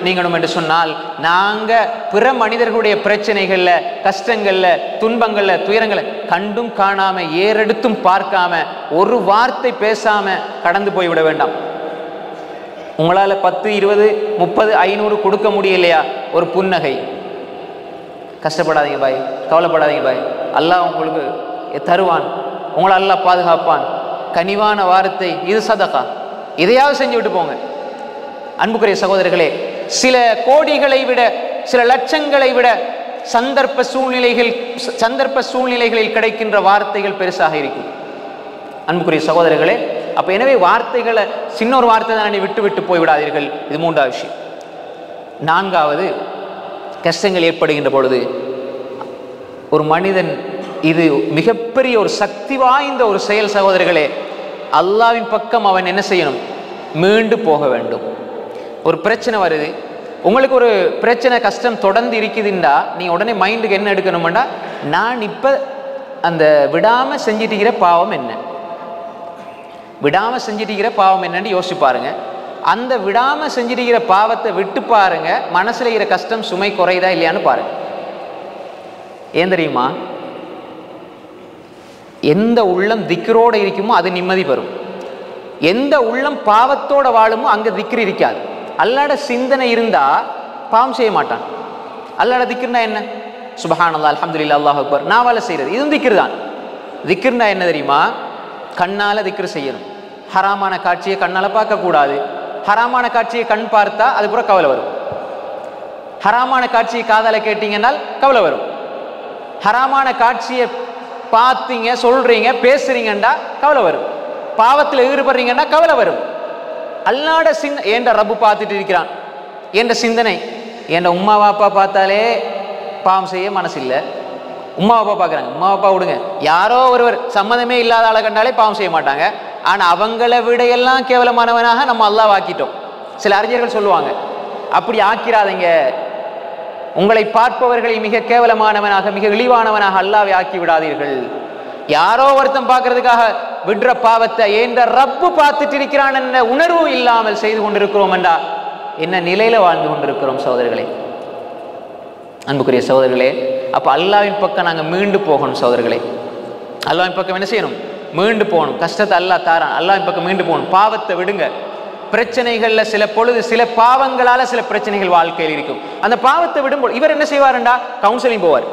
நீங்கணும் என்று சொன்னால் நாங்க பிற மனிதர்களுடைய பிரச்சனைகள்ல, கஷ்டங்கள்ல, துன்பங்கள்ல, துயரங்களை கண்டும் காணாம, ஏறெடுத்தும் பார்க்காம, ஒரு வார்த்தை பேசாம கடந்து போய்விட வேண்டாம். உங்களால 10, 20, 30, 500 கொடுக்க முடியலையா? ஒரு புன்னகை. கஷ்டப்படாதீங்க பாய், கவலைப்படாதீங்க பாய், அல்லாஹ் உங்களுக்கு தருவான், உங்களை அல்லாஹ் பாதுகாப்பான். கனிவான வார்த்தை, இது சதகா. இதையாவது செஞ்சு விட்டு போங்க. அன்புக்குரிய சகோதரர்களே, சில கோடிகளை விட, சில லட்சங்களை விட சந்தர்ப்ப சூழ்நிலைகளில் கிடைக்கின்ற வார்த்தைகள் பெருசாக இருக்கும். அன்புக்குரிய சகோதரர்களே, அப்ப எனவே வார்த்தைகளை, சின்ன ஒரு வார்த்தை தான் விட்டு விட்டு போய்விடாதீர்கள். இது 3வது விஷயம். 4வது, கஷ்டங்கள் ஏற்படுகின்ற பொழுது ஒரு மனிதன், இது மிகப்பெரிய ஒரு சக்தி வாய்ந்த ஒரு செயல் சகோதரர்களே, அல்லாஹ்வின் பக்கம் அவன் என்ன செய்யணும்? மீண்டு போக வேண்டும். ஒரு பிரச்சனை வருது, உங்களுக்கு ஒரு பிரச்சனை, கஷ்டம் தொடர்ந்து இருக்குதுண்டா, நீ உடனே மைண்டுக்கு என்ன எடுக்கணும்டா, நான் இப்ப அந்த விடாம செஞ்சிட்டிருக்கிற பாவம் என்ன, விடாம செஞ்சிட்டிருக்கிற பாவம் என்னன்னு யோசிச்சு பாருங்க. அந்த விடாம செஞ்சிருக்கிற பாவத்தை விட்டு பாருங்க, மனசுல இருக்கிற கஷ்டம் சுமை குறையுதா இல்லையான்னு பாருங்க. ஏன் தெரியுமா? எந்த உள்ளம் திக்ரோட இருக்குமோ அது நிம்மதி பெறும். எந்த உள்ளம் பாவத்தோட வாழுமோ அங்க திக்ரு இருக்காது. அல்லாட சிந்தனை இருந்தா பாவம் செய்ய மாட்டான். அல்லாட திக்ருனா என்ன? சுப்ஹானல்லாஹ், அல்ஹம்துலில்லாஹ், அல்லாஹு அக்பர், நாவால செய்யறது, இதுவும் திக்ரு தான். திக்ருனா என்ன தெரியுமா? கண்ணால திக்ரு செய்யணும். ஹராமான காட்சியை கண்ணால பார்க்க கூடாது. ஹராமான காட்சியை கண் பார்த்தா அது கூட கவலை வரும். ஹராமான காட்சியை காதால கேட்டீங்கன்னால் கவலை வரும். ஹராமான காட்சியை பார்த்தீங்க, சொல்றீங்க, பேசுறீங்கண்டா கவலை வரும். பாவத்தில் ஈடுபடுறீங்கன்னா கவலை வரும். அல்லாட ஏண்ட ரப்பு பார்த்துட்டு இருக்கிறான். என்ற சிந்தனை, என் உம்மா வாப்பா பார்த்தாலே பாவம் செய்ய மனசு இல்லை. உம்மா வாப்பா பார்க்குறாங்க, உம்மா வாப்பா விடுங்க, யாரோ ஒருவர் சம்மதமே இல்லாத ஆளை கண்டாலே பாவம் செய்ய மாட்டாங்க. ஆனால் அவங்களை விட எல்லாம் கேவலமானவனாக நம்ம அல்லாஹ் ஆக்கிட்டோம். சில அறிஞர்கள் சொல்லுவாங்க, அப்படி ஆக்கிறாதீங்க, உங்களை பார்ப்பவர்களை மிக கேவலமானவனாக, மிக இழிவானவனாக அல்லாஹ்வை ஆக்கி விடாதீர்கள். யாரோ ஒருத்தன் பார்க்கறதுக்காக விடுற பாவத்தை என்ற ரப்பு பார்த்துட்டு இருக்கிறான் என்ற உணர்வு இல்லாமல் செய்து கொண்டிருக்கிறோம் என்றா என்ன நிலையில வாழ்ந்து கொண்டிருக்கிறோம் சகோதரர்களே, அன்புக்குரிய சகோதரர்களே. அப்ப அல்லாஹ்வின் பக்கம் நாங்க மீண்டு போகணும் சகோதரர்களே. அல்லாஹ்வின் பக்கம் என்ன செய்யணும்? மீண்டு போகணும். கஷ்டத்தை அல்லாஹ் தாரான், அல்லாஹ்வின் பக்கம் மீண்டு போகணும். பாவத்தை விடுங்க. பிரச்சனைகள்ல சில பொழுது, சில பாவங்களால சில பிரச்சனைகள் வாழ்க்கையில் இருக்கும். அந்த பாவத்தை விடும்போது இவர் என்ன செய்வாருண்டா, கவுன்சிலிங் போவார்.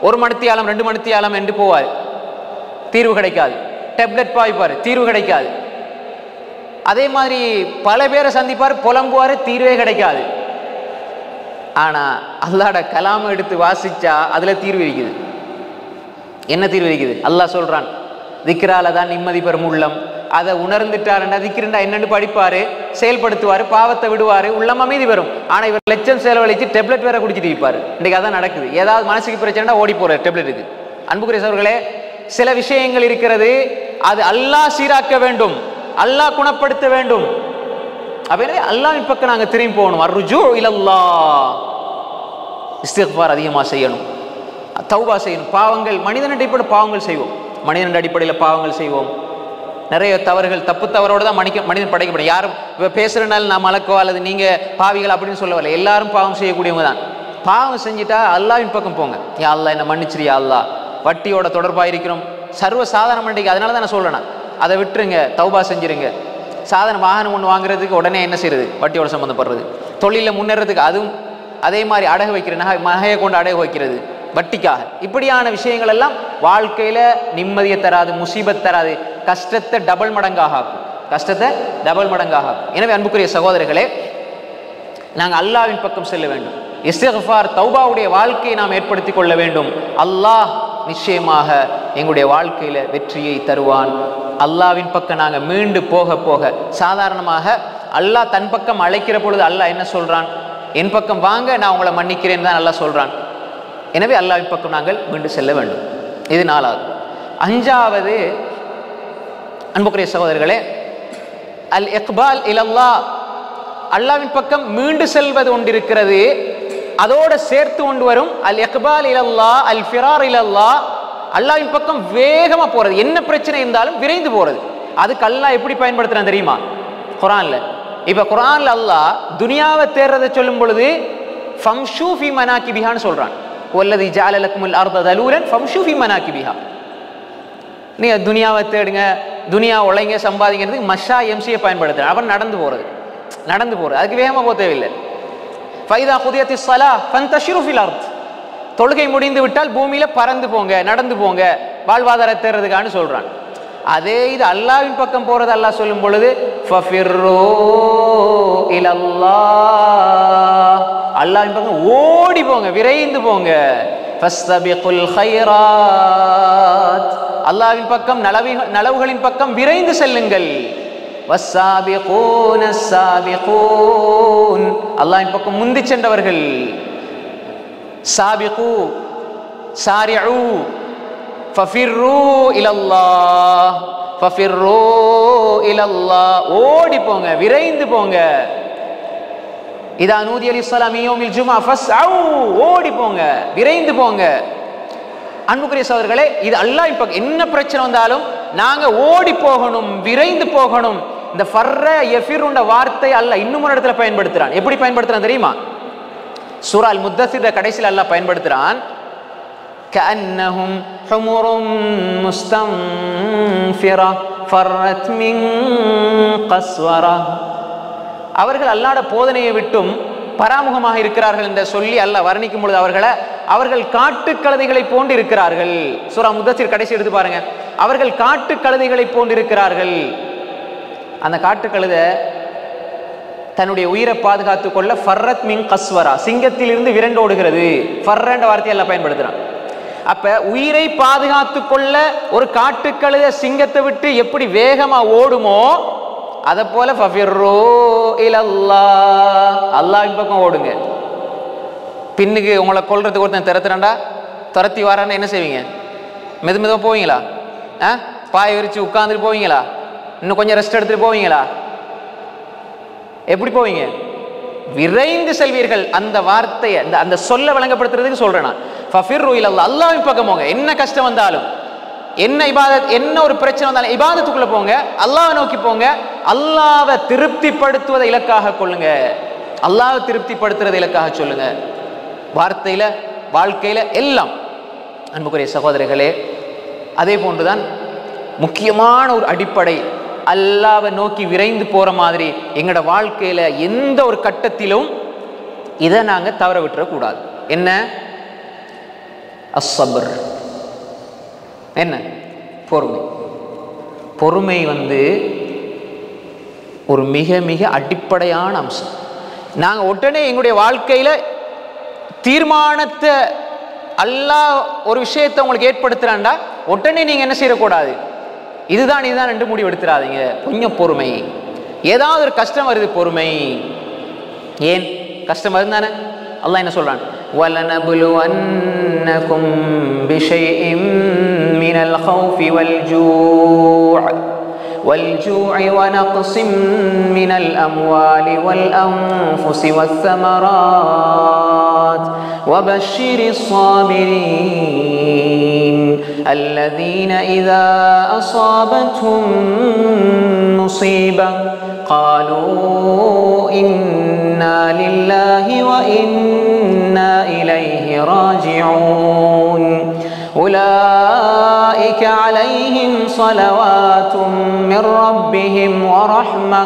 1 மணித்தியாலம் 2 மணித்தியாலம் என்று போவார், தீர்வு கிடைக்காது. டேப்லெட் பாய்ப்பார், தீர்வு கிடைக்காது. அதே மாதிரி பல பேரை சந்திப்பார், புலம்புவார், தீர்வே கிடைக்காது. ஆனா அல்லாஹ்ட கலாமை எடுத்து வாசிச்சா அதுல தீர்வு இருக்குது. என்ன தீர்வு இருக்குது? அல்லாஹ் சொல்றான், திக்ரால தான் நிம்மதி பெறும் உள்ளம். அதை உணர்ந்துட்டாருண்டா, திக்ருண்டா என்னன்னு படிப்பாரு, செயல்படுத்துவாரு, பாவத்தை விடுவாரு, உள்ளம் அமைதி பெறும். ஆனா இவர் லட்சம் செலவழிச்சு டேப்லெட் வேற குடிச்சிட்டு இருப்பாரு. இன்னைக்கு அதான் நடக்குது. ஏதாவது மனசுக்கு பிரச்சனைனா ஓடி போற டேப்லெட்டுக்கு. அன்புக்குரிய சகோதரர்களே, சில விஷயங்கள் இருக்கிறது, அது அல்லாஹ் சீராக்க வேண்டும், அல்லாஹ் குணப்படுத்த வேண்டும். அப்ப அல்லாஹ்வின் பக்கம் நாங்க திரும்பி போகணும். அர்ருஜூ இலல்லாஹ், இஸ்திக்ஃபார் அதிகமா செய்யணும், தௌபா செய்யணும். பாவங்கள் மனிதன் அடிப்படையில் பாவங்கள் செய்வோம், மனிதன் அடிப்படையில் பாவங்கள் செய்வோம். நிறைய தவறுகள், தப்பு தவறோடு தான் மனிதன் படைக்கப்படும். யாரும் பேசுறதுனால நான் மலக்கோ அல்லது நீங்க பாவிகள் அப்படின்னு சொல்ல வரல. எல்லாரும் பாவம் செய்யக்கூடியவங்க தான். பாவம் செஞ்சுட்டா அல்லாஹ்வின் பக்கம் போங்க. யா அல்லாஹ் என்ன மன்னிச்சிரியா அல்லாஹ். வட்டியோட தொடர்பாக இருக்கிறோம், சர்வ சாதாரண மண்டிக்கு. அதனால தான் நான் சொல்றேன், அதை விட்டுருங்க, தௌபா செஞ்சிருங்க. சாதாரண வாகனம் ஒன்று வாங்குறதுக்கு உடனே என்ன செய்யறது? வட்டியோட சம்மந்தப்படுறது. தொழிலில் முன்னேறதுக்கு அதுவும் அதே மாதிரி அடகு வைக்கிறது, நகையை கொண்டு அடகு வைக்கிறது வட்டிக்காக. இப்படியான விஷயங்கள் எல்லாம் வாழ்க்கையில நிம்மதியை தராது, முசீபத் தராது, கஷ்டத்தை டபுள் மடங்காக ஆக்கும், கஷ்டத்தை டபுள் மடங்காக ஆக்கும். எனவே அன்புக்குரிய சகோதரர்களே, நாங்கள் அல்லாஹ்வின் பக்கம் செல்ல வேண்டும். இஸ்திக்ஃபார், தௌபாவுடைய வாழ்க்கையை நாம் ஏற்படுத்தி கொள்ள வேண்டும். அல்லாஹ் நிச்சயமாக எங்களுடைய வாழ்க்கையில வெற்றியை தருவான். அல்லாஹ்வின் பக்கம் நாங்கள் மீண்டு போக போக, சாதாரணமாக அல்லாஹ் தன் பக்கம் அழைக்கிற பொழுது அல்லாஹ் என்ன சொல்றான்? என் பக்கம் வாங்க, நான் உங்களை மன்னிக்கிறேன் தான் அல்லாஹ் சொல்றான். எனவே அல்லாஹ்வின் பக்கம் நாங்கள் மீண்டு செல்ல வேண்டும். இது 4வது. 5வது அன்புக்குரிய சகோதரர்களே, அல் இக்பால் இலல்லாஹ், அல்லாஹ்வின் பக்கம் மீண்டு செல்வது ஒன்றிருக்கிறது, அதோட சேர்த்து கொண்டு வரும் அல் இக்பால் இலல்லாஹ், அல் ஃபிரார் இலல்லாஹ், அல்லாஹ்வின் பக்கம் வேகமா போறது. என்ன பிரச்சனை இருந்தாலும் விரைந்து போறது. அதுக்கு அல்லாஹ் எப்படி பயன்படுத்துறான் தெரியுமா? குர்ஆன்ல. இப்ப குர்ஆன்ல அல்லாஹ் துனியாவை தேடுறதை சொல்லும் பொழுது ஃபம்ஷூ ஃபீ மனாகிபிஹான்னு சொல்றான். வல்லதி ஜஅல லக்குமுல் அர்த தலூலன் ஃபம்ஷூ ஃபீ மனாகிபிஹா. நீங்க துனியாவை தேடுங்க, துனியா உழைங்க, சம்பாதிக்கிறதுக்கு மஷா எம்சியை பயன்படுத்துறேன். அவன் நடந்து போறது, அதுக்கு வேகமா போக தேவையில்லை. ஃபைதா குதியத்திஸ் ஸலாஹ் ஃபன்தஷிரு ஃபில் அர்த். தொழுகை முடிந்து விட்டால் பூமியில பறந்து போங்க, நடந்து போங்க, வாழ்வாதாரம் தேடுறதுக்கான்னு சொல்றான். அதே இது அல்லாஹ்வின் பக்கம் போறது அல்லாஹ் சொல்லும் பொழுது ஃபஃபிர்ரு இலல்லாஹ், அல்லாஹ்வின் பக்கம் ஓடி போங்க, விரைந்து போங்க. ஃபஸ்தபிகுல் கைராத், அல்லாஹ்வின் பக்கம் நலவுகளின் பக்கம் விரைந்து செல்லுங்கள். வஸ்ஸாபிகூன ஸாபிகூன், அல்லாஹ்வின் பக்கம் முந்தி சென்றவர்கள். சாபிகு சாரிஉ ஃபஃபிர்ரு இலல்லாஹ், ஃபஃபிர்ரு இலல்லாஹ், ஓடி போங்க, விரைந்து போங்க. இதா நூதிய லிஸ்ஸலாமி யௌமில் ஜும்ஆ ஃபஸ்அு, ஓடி போங்க, விரைந்து போங்க. அன்புக்குரிய சகோதரர்களே, இது அல்லாஹ்வின் பக்கம் என்ன பிரச்சனை வந்தாலும் நாங்க ஓடி போகணும், விரைந்து போகணும். இந்த ஃபர்ர யஃபிருன்ற வார்த்தை அல்லாஹ் இன்னும் ஒரு இடத்துல பயன்படுத்துறான். எப்படி பயன்படுத்துறான் தெரியுமா? சூரா அல் முத்தஸிர் கடைசியில் அல்லாஹ் பயன்படுத்துறான், கஅன்னஹும் ஹுமுரும் முஸ்தன்ஃபிரா ஃபர்ரத் மின் கஸ்வரா. அவர்கள் அல்லாஹ்வுடைய போதனையை விட்டும் பராமுகமாக இருக்கிறார்கள் என்று சொல்லி அல்லாஹ் வர்ணிக்கும் பொழுது அவர்கள் காட்டு கழுதைகளை போன்று இருக்கிறார்கள். சூரா முத்தஸிர் கடைசி எடுத்து பாருங்க, அவர்கள் காட்டு கழுதைகளை போன்று இருக்கிறார்கள். அந்த காட்டு கழுதை தன்னுடைய உயிரை பாதுகாத்துக் கொள்ள ஃபர்ரத் மின் கஸ்வரா, சிங்கத்தில் இருந்து விரண்டு ஓடுகிறது. ஃபர்ரன்ற வார்த்தையை எல்லாம் பயன்படுத்துறான். அப்ப உயிரை பாதுகாத்துக் கொள்ள ஒரு காட்டு கழுதை சிங்கத்தை விட்டு எப்படி வேகமா ஓடுமோ அதை போல ஃபஃபிர்ரு இலல்லாஹ், அல்லாஹ்வின் பக்கம் ஓடுங்க. பின்னுக்கு உங்களை கொல்றதுக்கு ஒருத்தன் துரத்தி வரான்னு என்ன செய்வீங்க? மெதுமெதுவா போவீங்களா? பாய விரிச்சு உட்கார்ந்துட்டு போவீங்களா? இன்னும் கொஞ்சம் ரெஸ்ட் எடுத்துட்டு போவீங்களா? எப்படி போவீங்க? விரைந்து செல்வீர்கள். அந்த வார்த்தையை அந்த சொல்ல விளங்கப்படுத்துறதுக்கு சொல்றேன் நான். ஃபஃபிர்ரு இலல்லாஹ், அல்லாஹ்வின் பக்கம் போங்க. என்ன கஷ்டம் வந்தாலும், என்ன இபாதத், என்ன ஒரு பிரச்சனை வந்தாலும் இபாதத்துக்குள்ள போங்க, அல்லாஹ்வை நோக்கி போங்க. அல்லாஹ்வை திருப்திப்படுத்துவதை இலக்காக கொள்ளுங்க, அல்லாஹ்வை திருப்திப்படுத்துறதை இலக்காக சொல்லுங்க. வார்த்தையில, வாழ்க்கையில எல்லாம். அன்புக்குரிய சகோதரர்களே, அதே போன்றுதான் முக்கியமான ஒரு அடிப்படை, அல்லாஹ்வை நோக்கி விரைந்து போற மாதிரி எங்களோட வாழ்க்கையில எந்த ஒரு கட்டத்திலும் இதை நாங்க தவற விட்டுறக்கூடாது. என்ன? அஸ்ஸப்ர். என்ன? பொறுமை. பொறுமை ஒரு மிக மிக அடிப்படையான அம்சம். நாங்க உடனே எங்களுடைய வாழ்க்கையில தீர்மானத்தை அல்லாஹ் ஒரு விஷயத்தை உங்களுக்கு ஏற்படுத்துறான்டா உடனே நீங்க என்ன செய்யக்கூடாது, இதுதான் என்று முடிவு எடுத்துறாதீங்க. கொஞ்சம் பொறுமை. ஏதாவது ஒரு கஷ்டம் வருது, பொறுமை. ஏன் கஷ்டம் வருந்தானே? அல்லாஹ் என்ன சொல்றான்? وَلَنَبْلُوَنَّكُمْ بِشَيْءٍ مِّنَ الْخَوْفِ وَالْجُوعِ وَنَقْصٍ مِّنَ الْأَمْوَالِ وَالْأَنفُسِ وَالثَّمَرَاتِ وَبَشِّرِ الصَّابِرِينَ الَّذِينَ إِذَا أَصَابَتْهُم مُّصِيبَةٌ قَالُوا إِنَّا لِلَّهِ وَإِنَّا إِلَيْهِ راجعون أولئك عليهم صلوات من ربهم ورحمة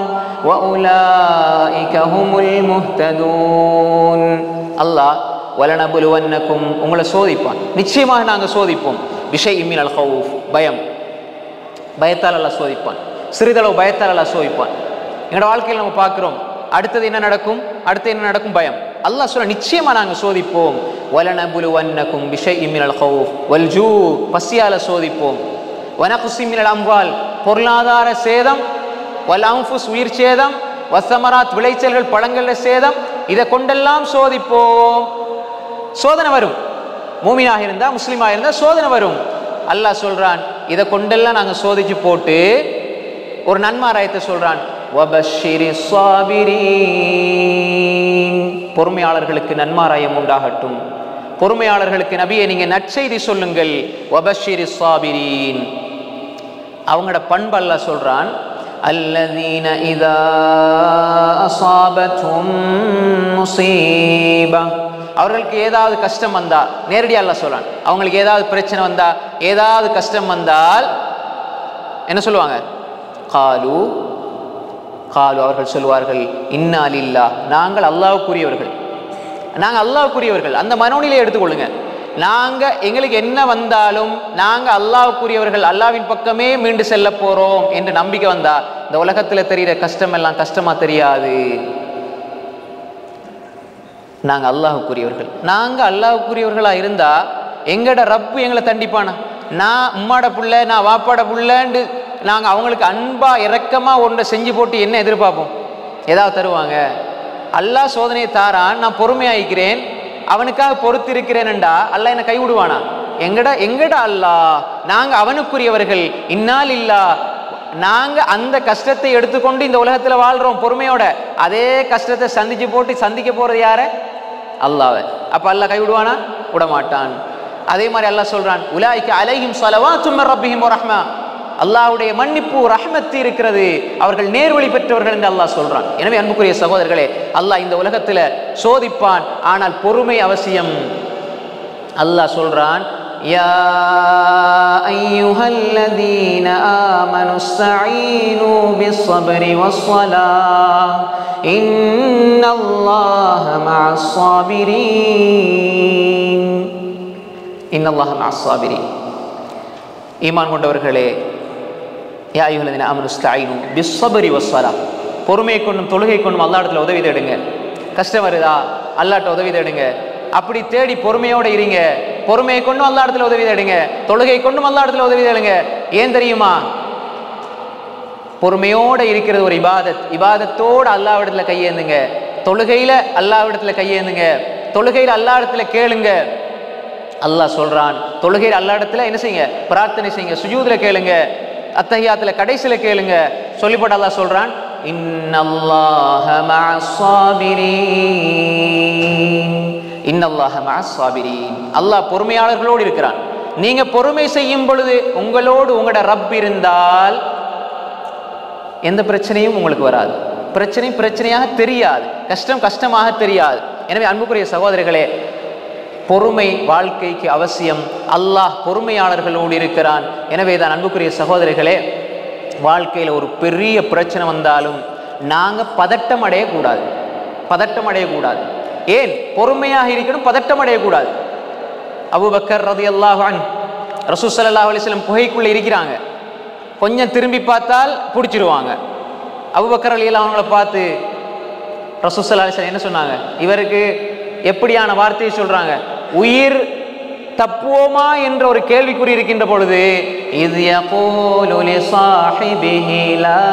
وأولئك هم المهتدون. அல்லாஹ் வலனபுலுவன்னக்கும், உங்களை சோதிப்பான், நிச்சயமாக நாங்கள் சோதிப்போம். பிஷைஇம் மினல் ஹவுஃப், பயத்தால் அல்லாஹ் சோதிப்பான். சிறிதளவு பயத்தால் அல்லாஹ் சோதிப்பான். எங்களோட வாழ்க்கையில் நம்ம பார்க்கிறோம், அடுத்தது என்ன நடக்கும், பயம். அல்லாஹ் சொல்ல நிச்சயமா நாங்க சோதிப்போம். வலனபுலுவன்னக்கும் பிஷைஇம் மினல் ஹவுஃப் வல்ஜூ, பசியால சோதிப்போம். வனக்ஸிம் மினல் அம்வால், பொருளாதார சேதம், வல் அன்ஃபுஸ், உயிர் சேதம், வஸ்ஸமராத், விளைச்சல்கள் பழங்கள்ல சேதம், இதை கொண்டெல்லாம் சோதிப்போம். சோதனை வரும். மூமினாக இருந்தா, முஸ்லிமாக இருந்தா சோதனை வரும். அல்லாஹ் சொல்றான், இதை கொண்டெல்லாம் நாங்க சோதிச்சு போட்டு ஒரு நன்மாராயத்தை சொல்றான். வபஷ்ஷிரி ஸாபிரீன், பொறுமையாளர்களுக்கு நன்மாராயம் உண்டாகட்டும். பொறுமையாளர்களுக்கு நபியே நீங்க நற்செய்தி சொல்லுங்கள். வபஷ்ஷிரி ஸாபிரீன், அவங்களோட பண்பு அல்லாஹ் சொல்றான். الذين إذا أصابتهم مصيبة அவர்களுக்கு ஏதாவது கஷ்டம் வந்தா நேரடியாக அல்லாஹ் சொல்றான். அவங்களுக்கு ஏதாவது பிரச்சனை வந்தா ஏதாவது கஷ்டம் வந்தால் என்ன சொல்லுவாங்க? காலு அவர்கள் சொல்வார்கள் இன்னா லில்லாஹ், நாங்கள் அல்லாஹ்வுக்குரியவர்கள், நாங்கள் அல்லாஹ்வுக்குரியவர்கள். அந்த மனோநிலையை எடுத்துக்கொள்ளுங்க. எங்களுக்கு என்ன வந்தாலும் நாங்கள் அல்லாஹ்வுக்குரியவர்கள், அல்லாஹ்வின் பக்கமே மீண்டு செல்ல போறோம் என்று நம்பிக்கை வந்தா இந்த உலகத்தில் தெரிகிற கஷ்டம் எல்லாம் கஷ்டமா தெரியாது. நாங்கள் அல்லாஹ்வுக்குரியவர்கள். நாங்கள் அல்லாஹ்வுக்குரியவர்களா இருந்தா எங்கட ரப்பு எங்களை தண்டிப்பானா? நான் உம்மாட புள்ள, நான் வாப்பாட புள்ளன்னு நாங்கள் அவங்களுக்கு அன்பா இரக்கமா ஒன்றை செஞ்சு போட்டு என்ன எதிர்பார்ப்போம்? ஏதாவது தருவாங்க? அல்லாஹ் சோதனையை தாரான், நான் பொறுமையாயிக்கிறேன், அவனுக்காக பொறுத்திருக்கிறேன்டா அல்லாஹ் என்ன கைவிடுவானா? எங்கட அல்லாஹ், நாங்க அவனுக்குரியவர்கள். இன்னால் இல்லா, நாங்க அந்த கஷ்டத்தை எடுத்துக்கொண்டு இந்த உலகத்துல வாழ்றோம் பொறுமையோட. அதே கஷ்டத்தை சந்திக்க போறது யார? அல்லாஹ்வை. அப்ப அல்லாஹ் கைவிடுவானா? விடமாட்டான். அதே மாதிரி அல்லாஹ் சொல்றான், உலாயிக அலைஹிம் ஸலவாத்தும் மிர் ரப்பிஹிம் வ ரஹ்மா, அல்லாஹ்வுடைய மன்னிப்பு ரஹ்மத் இருக்கிறது, அவர்கள் நேர்வழி பெற்றவர்கள் என்று அல்லாஹ் சொல்றான். எனவே அன்புக்குரிய சகோதரர்களே, அல்லாஹ் இந்த உலகத்துல சோதிப்பான், ஆனால் பொறுமை அவசியம். அல்லாஹ் சொல்றான், யா அய்யுஹல்லதீன ஆமனு ஸ்தஈனு பிஸ்ஸப்ரி வஸ்ஸலாஹ் இன்னல்லாஹ மஅஸ் ஸாபிரீன். இன்னல்லாஹ மஅஸ் ஸாபிரீன். ஈமான் கொண்டவர்களே, யா அய்யுஹல்லதீன ஆமனு ஸ்தஈனு பிஸ்ஸப்ரி வஸ்ஸலாஹ், பொறுமையை கொண்டும் தொழுகை கொண்டும் அல்லாஹ்விடத்தில் உதவி தேடுங்க. கஷ்டம் வருதா அல்லாஹ்ட்ட உதவி தேடுங்க. அப்படி தேடி பொறுமையோட இருங்க. பொறுமையை கொண்டும் அல்லாஹ்விடத்தில் உதவி தேடுங்க. தொழுகை கொண்டும் அல்லாஹ்விடத்தில் உதவி தேடுங்க. ஏன் தெரியுமா? பொறுமையோட இருக்கிறது ஒரு இபாதத். இபாதத்தோடு அல்லாஹ்விடத்தில் கையேந்துங்க. தொழுகையில அல்லாஹ்விடத்தில் கையேந்துங்க. தொழுகையில் அல்லாஹ்விடத்தில் கேளுங்க. அல்லாஹ் சொல்றான், தொழுகையில் அல்லாஹ்விடத்தில் என்ன செய்யுங்க? பிரார்த்தனை செய்யுங்க. சுஜூதுல கேளுங்க, அத்தஹியாத்துல கடைசியில கேளுங்க. சொல்லிப்பட்டு அல்லாஹ் சொல்றான், இன்னல்லாஹ மஅஸ் ஸாபிரீன். இன்னல்லாஹ மஅஸ் ஸாபிரீன். அல்லாஹ் பொறுமையாளர்களோடு இருக்கிறான். நீங்க பொறுமை செய்யும் பொழுது உங்களோடு உங்களோட ரப் இருந்தால் எந்த பிரச்சனையும் உங்களுக்கு வராது. பிரச்சனையாக தெரியாது, கஷ்டமாக தெரியாது. எனவே அன்புக்குரிய சகோதரர்களே, பொறுமை வாழ்க்கைக்கு அவசியம். அல்லாஹ் பொறுமையாளர்களோடு இருக்கிறான். எனவே தான் அன்புக்குரிய சகோதரர்களே, வாழ்க்கையில் ஒரு பெரிய பிரச்சனை வந்தாலும் நாங்கள் பதட்டம் அடையக்கூடாது. ஏன்? பொறுமையாக இருக்கணும், பதட்டம் அடையக்கூடாது. அபூபக்கர் ரலியல்லாஹு அன்ஹு, ரசூல் ஸல்லல்லாஹு அலைஹி வஸல்லம் குகைக்குள்ளே இருக்கிறாங்க. கொஞ்சம் திரும்பி பார்த்தால் பிடிச்சிருவாங்க. அபூபக்கர் ரலியல்லாஹு அன்ஹுவை பார்த்து ரசூல் ஸல்லல்லாஹு அலைஹி வஸல்லம் என்ன சொன்னாங்க? இவருக்கு எப்படியான வார்த்தையை சொல்றாங்க? உயிர் தப்புவோமா என்ற ஒரு கேள்விக்குறி இருக்கின்ற பொழுது, இஸ் யகூலு லிஸாஹிபிஹி லா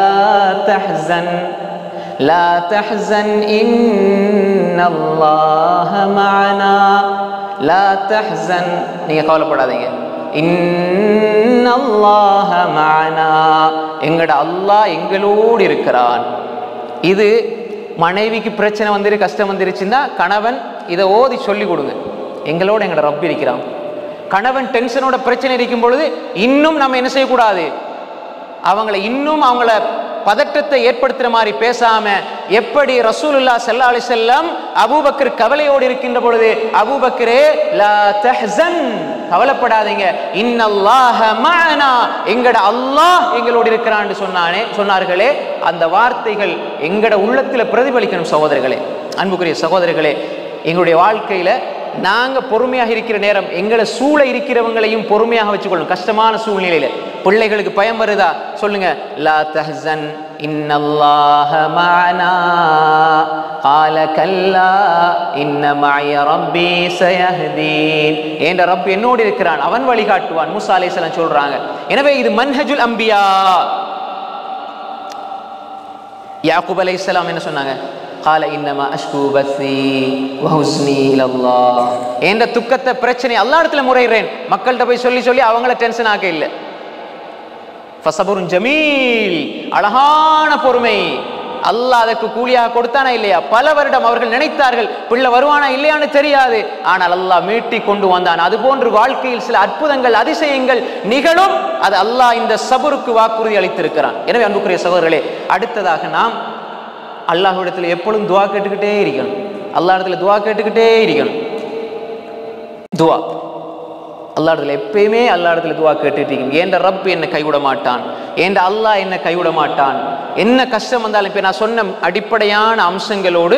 தஹ்ஸன் இன்னல்லாஹ மஅனா, லா தஹ்ஸன், நீங்க கவலைப்படாதீங்க, இன்னல்லாஹ மஅனா, எங்கட அல்லாஹ் எங்களோடு இருக்கிறான். இது மனைவிக்கு பிரச்சனை வந்துரு, கஷ்டம் வந்துருச்சுன்னா கணவன் இதை ஓதி சொல்லி கொடுங்க, எங்களோட எங்களோட ரப் இருக்கிறான். கணவன் டென்ஷனோட பிரச்சனை இருக்கும் பொழுது இன்னும் நம்ம என்ன செய்யக்கூடாது? அவங்கள பதற்றத்தை ஏற்படுத்துற மாதிரி பேசாம, எப்படி ரசூலுல்லாஹ் ஸல்லல்லாஹு அலைஹி வஸல்லம் அபூபக்கர் கவலையோடு இருக்கின்ற பொழுது, அபூபக்கரே லா தஹ்ஸன், கவலைப்படாதீங்க, இன்னல்லாஹ மஅனா, எங்கட அல்லாஹ் எங்களோடு இருக்கிறான்னு சொன்னார்களே, அந்த வார்த்தைகள் எங்கட உள்ளத்துல பிரதிபலிக்கணும். சகோதரர்களே, அன்புக்குரிய சகோதரர்களே, எங்களுடைய வாழ்க்கையில நாங்க பொறுமையாக இருக்கிற நேரம் எங்களை சூழ இருக்கிறவங்களையும் பொறுமையாக வச்சுக்கொள்ளும். கஷ்டமான சூழ்நிலையில பிள்ளைகளுக்கு பயம் வருதா? சொல்லுங்க, லா தஹ்ஸன் இன்னல்லாஹ மஅனா قال كلا ان معي ربي سيهدين. என்ற ரப் என்னோடு இருக்கிறான், அவன் வழிகாட்டுவான். மூசா அலைஹிஸ்ஸலாம் சொல்றாங்க. எனவே இது மன்ஹஜுல் அம்பியா. யாக்கூப் அலைஹிஸ்ஸலாம் என்ன சொன்னாங்க? قال انما اشكو بثي وحزني الى الله. என்ற துக்கத்தை பிரச்சனை அல்லாஹ்விடத்துல முறையிறேன். மக்கள்கிட்ட போய் சொல்லி அவங்கள டென்ஷன் ஆக்க இல்லை. ஃபஸபுருன் ஜமீல், அழகான பொறுமை. அல்லாஹ் அதற்கு கூலியாக கொடுத்தானா இல்லையா? பல வருடம் அவர்கள் நினைத்தார்கள் பிள்ளை வருவானா இல்லையான்னு தெரியாது, ஆனால் அல்லாஹ் மீட்டி கொண்டு வந்தான். அதுபோன்று வாழ்க்கையில் சில அற்புதங்கள் அதிசயங்கள் நிகழும். அது அல்லாஹ் இந்த சபருக்கு வாக்குறுதி அளித்திருக்கிறான். எனவே அன்புக்குரிய சகோதரர்களே, அடுத்ததாக நாம் அல்லாஹ்விடத்தில் எப்பொழுதும் துவா கேட்டுக்கிட்டே இருக்கணும். அல்லாஹ்விடத்தில் துவா கேட்டுக்கிட்டே இருக்கணும். துவா அல்லாஹ்விடத்தில் எப்பயுமே அல்லாஹ்விடத்தில் துவா கேட்டுட்டு இருக்கணும். ஏண்ட ரப் என்னை கைவிட மாட்டான், ஏண்ட அல்லாஹ் என்னை கைவிட மாட்டான். என்ன கஷ்டம் வந்தாலும் இப்போ நான் சொன்ன அடிப்படையான அம்சங்களோடு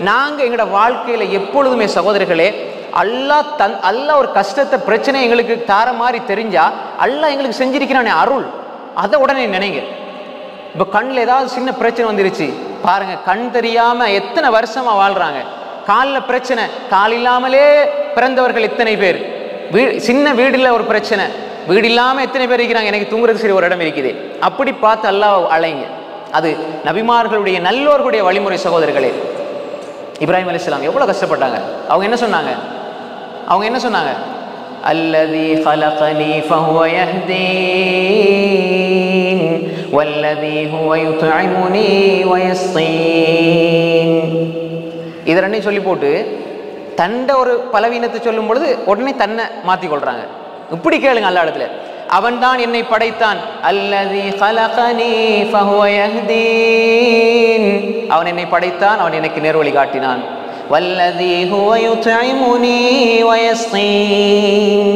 நாங்கள் எங்களோட வாழ்க்கையில் எப்பொழுதுமே சகோதரர்களே, அல்லாஹ் ஒரு கஷ்டத்தை பிரச்சனை எங்களுக்கு தார மாதிரி தெரிஞ்சா அல்லாஹ் எங்களுக்கு செஞ்சிருக்கிறானே அருள், அதை உடனே நினைங்க. இப்போ கண்ணில் ஏதாவது சின்ன பிரச்சனை வந்துருச்சு பாருங்க, கண் தெரியாம எத்தனை வருஷமா வாழ்றாங்க. காலில் பிரச்சனை, கால் இல்லாமலே பிறந்தவர்கள் எத்தனை பேர், சின்ன வீடுல ஒரு பிரச்சனை, வீடு இல்லாம எத்தனை பேர் இருக்கிறாங்க. எனக்கு தூங்குறது சரி ஒரு இடம் இருக்குது. அப்படி பார்த்து அல்லாஹ் அழைங்க. அது நபிமார்களுடைய நல்லோர்களுடைய வழிமுறை சகோதரர்களே. இப்ராஹிம் அலைஹிஸ்ஸலாம் எவ்வளவு கஷ்டப்பட்டாங்க. அவங்க என்ன சொன்னாங்க? அல்லதி خلقني فهو يهدين والذي هو يطعمني ويسقين. இத ரெண்டையும் சொல்லி போட்டு தண்ட ஒரு பலவீனத்தை சொல்லும் பொழுது உடனே தன்னை மாத்திக் கொள்றாங்க. இப்படி கேளுங்க அல்லாஹ் இடத்துல, அவன் தான் என்னை படைத்தான். அல்லதி خلقني فهو يهدين, அவன் என்னை படைத்தான், அவன் எனக்கு நேர்வழி காட்டினான். வல்லதி هو يطعمني ويسقين,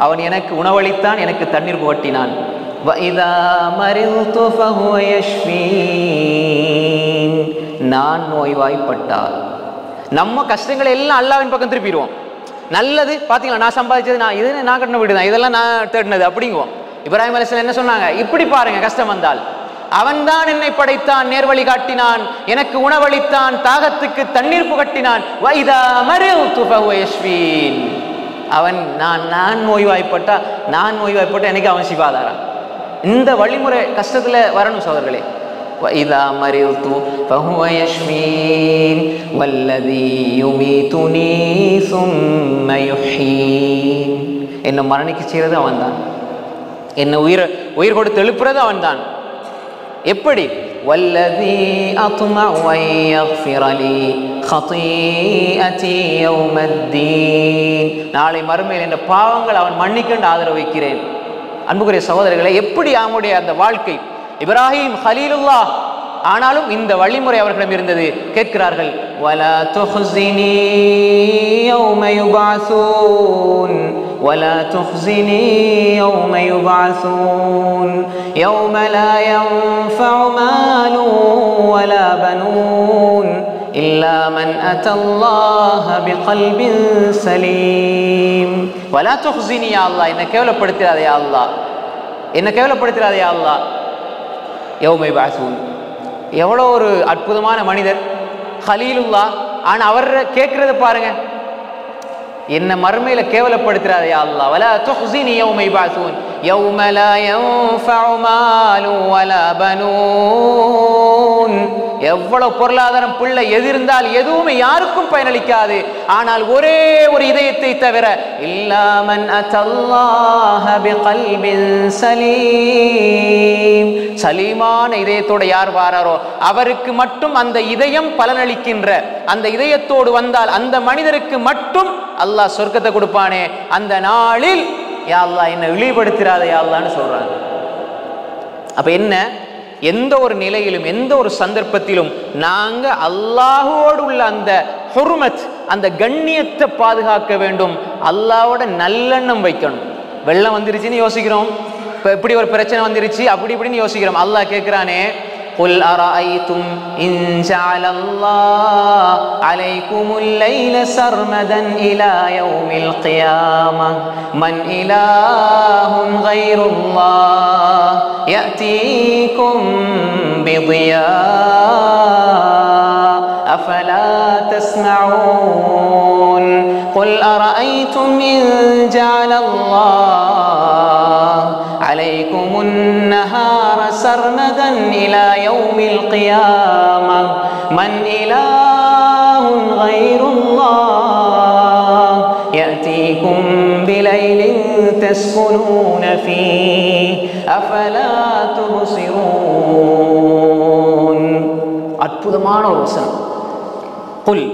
அவன் எனக்கு உணவளித்தான், எனக்கு தண்ணீர் புகட்டினான். وإذا مرضت فهو يشفين, நான் நோய்வாய்ப்பட்டால். நம்ம கஷ்டங்களை எல்லாம் அல்லாஹ்வின் பக்கம் திருப்பிடுவோம். நல்லது பாத்தீங்களா, நான் சம்பாதிச்சது, நான் கட்டின வீடு தான், இதெல்லாம் நான் தேடினது அப்படிங்குவோம். இப்ராஹிம் அலைஹிஸ்ஸலாம் என்ன சொன்னாங்க? இப்படி பாருங்க, கஷ்டம் வந்தால் அவன் தான் என்னை படைத்தான், நேர்வழி காட்டினான், எனக்கு உணவளித்தான், தாகத்துக்கு தண்ணீர் புகட்டினான். வைதா மரிது ஃபஹுவ யஷ்ஃபீன், அவன் நான் நோய்வாய்ப்பட்டா எனக்கு அவன் சிபாதாரா. இந்த வழிமுறை கஷ்டத்துல வரணும் சகோதரர்களே. وَإِذَا مَرِضْتُ فَهُوَ يَشْفِينِ وَالَّذِي يُمِيتُنِي ثُمَّ يُحْيِينِ, என்னை மரணிக்க செய்கிறது அவன்தான், என்னை உயிர் கொடுத்து எழுப்புறது அவன்தான். எப்படி? وَالَّذِي أَطْمَعُ أَن يَغْفِرَ لِي خَطِيئَتِي يَوْمَ الدِّينِ, நாளை மறுமையில் என்ற பாவங்கள் அவன் மன்னிக்கொண்டு ஆதரவு வைக்கிறேன். அன்புக்குரிய சகோதரர்களே, எப்படி அவனுடைய அந்த வாழ்க்கை இப்ராஹிம் ஹலீலுல்லாஹ், ஆனாலும் இந்த வழிமுறை அவர்களிடம் இருந்தது. கேட்கிறார்கள், வலா துஹ்ஸினி யௌம யுபஅஸூன் வலா துஹ்ஸினி யௌம யுபஅஸூன் யௌம லா யன்ஃபஉ மாலு வலா பனூன் இல்லா மன் அத்தல்லாஹ பிகல்பின் சலீம். வலா துஹ்ஸினி யா அல்லாஹ், என்னை கேவலப்படுத்தாதே யா அல்லாஹ், என்னை கேவலப்படுத்தாதே யா அல்லாஹ். யௌம யுபஅஸூன், எவ்வளோ ஒரு அற்புதமான மனிதர் ஹலீலுல்லாஹ். ஆனால் அவர் கேட்கறது பாருங்க, என்ன மறுமையில கேவலப்படுத்துறாதே யா அல்லாஹ். வலா துஹ்ஸினி யௌம யுபஅஸூன் யௌம லா யன்ஃபஉ மாலு வலா பனூன். எவ்வளவு பொருளாதாரம், பிள்ளை எது இருந்தால் எதுவுமே யாருக்கும் பயனளிக்காது. ஆனால் ஒரே ஒரு இதயத்தை தவிர, இல்லா மன் அத்தல்லாஹ பிகல்பின் சலீம், சலீமான இதயத்தோடு யார் வாராரோ அவருக்கு மட்டும் அந்த இதயம் பலனளிக்கின்ற, அந்த இதயத்தோடு வந்தால் அந்த மனிதருக்கு மட்டும் அல்லாஹ் சொர்க்கத்தை கொடுப்பானே. அந்த நாளில் யா அல்லாஹ் என்னை இழிவுபடுத்திராத யா அல்லாஹ்னு சொல்றாங்க. அப்ப என்ன, எந்த ஒரு நிலையிலும் எந்த ஒரு சந்தர்ப்பத்திலும் நாங்க அல்லாஹ்வோடு உள்ள அந்த ஹுர்மத், அந்த கண்ணியத்தை பாதுகாக்க வேண்டும். அல்லாஹ்வோட நல்லெண்ணம் வைக்கணும். வெள்ளம் வந்துருச்சுன்னு யோசிக்கிறோம், இப்போ எப்படி ஒரு பிரச்சனை வந்துருச்சு அப்படி இப்படின்னு யோசிக்கிறோம். அல்லாஹ் கேட்கிறானே, قل أرأيتم إن جعل الله عليكم الليل سرمدا إلى يوم القيامة من إله غير الله يأتيكم بضياء أفلا تسمعون قل أرأيتم إن جعل الله عليكم النهار سرمدا إلى يوم القيامة من إله غير الله يأتيكم بليل تسكنون فيه أفلا تبصرون. அற்புதமான ஒரு வசனம். குல்,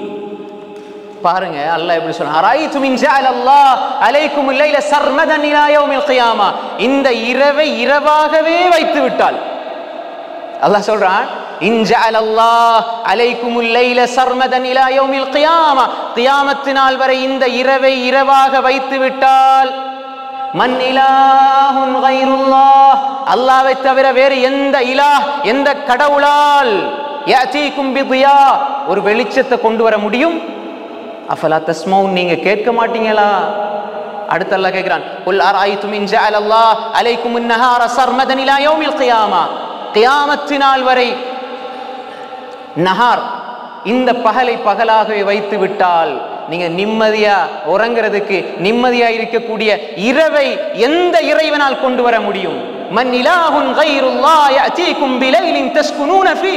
பாருங்க அல்லாஹ் எப்படி சொல்றான், அரைதும் இன் ஜஅலல்லாஹ் அலைக்குமுல் லைல சர்மதன் இலா யௌமில் கியாமா, இந்த இரவை இரவாகவே வைத்து விட்டால், அல்லாஹ் சொல்றான் இன் ஜஅலல்லாஹ் அலைக்குமுல் லைல சர்மதன் இலா யௌமில் கியாமா, கியாமத் நாள் வரை இந்த இரவை இரவாக வைத்து விட்டால், மன் இலாஹுன் கைருல்லாஹ், அல்லாஹ்வை தவிர வேறு எந்த இலாஹ், எந்த கடவுளால் யஅதீகும் பிதியா, ஒரு வெளிச்சத்தை கொண்டு வர முடியும்? அஃபலா தஸ்மவுன், நீங்க கேட்க மாட்டீங்களா? அடுத்து அல்லாஹ் கேட்கிறான், குல் அரைதும் இன் ஜஅலல்லாஹ் அலைக்குமுன் நஹார சர்மதன் இலா யௌமில் கியாமா, கியாமத் நாள் வரை நஹார், இந்த பகலை பகலாகவே வைத்து விட்டால், நீங்க நிம்மதியா உறங்குறதுக்கு நிம்மதியா இருக்கக்கூடிய இரவை எந்த இறைவனால் கொண்டு வர முடியும்? மன் இலாஹுன் கைருல்லாஹ் யஅதீகும் பிலைலின் தஸ்குனூன ஃபீ,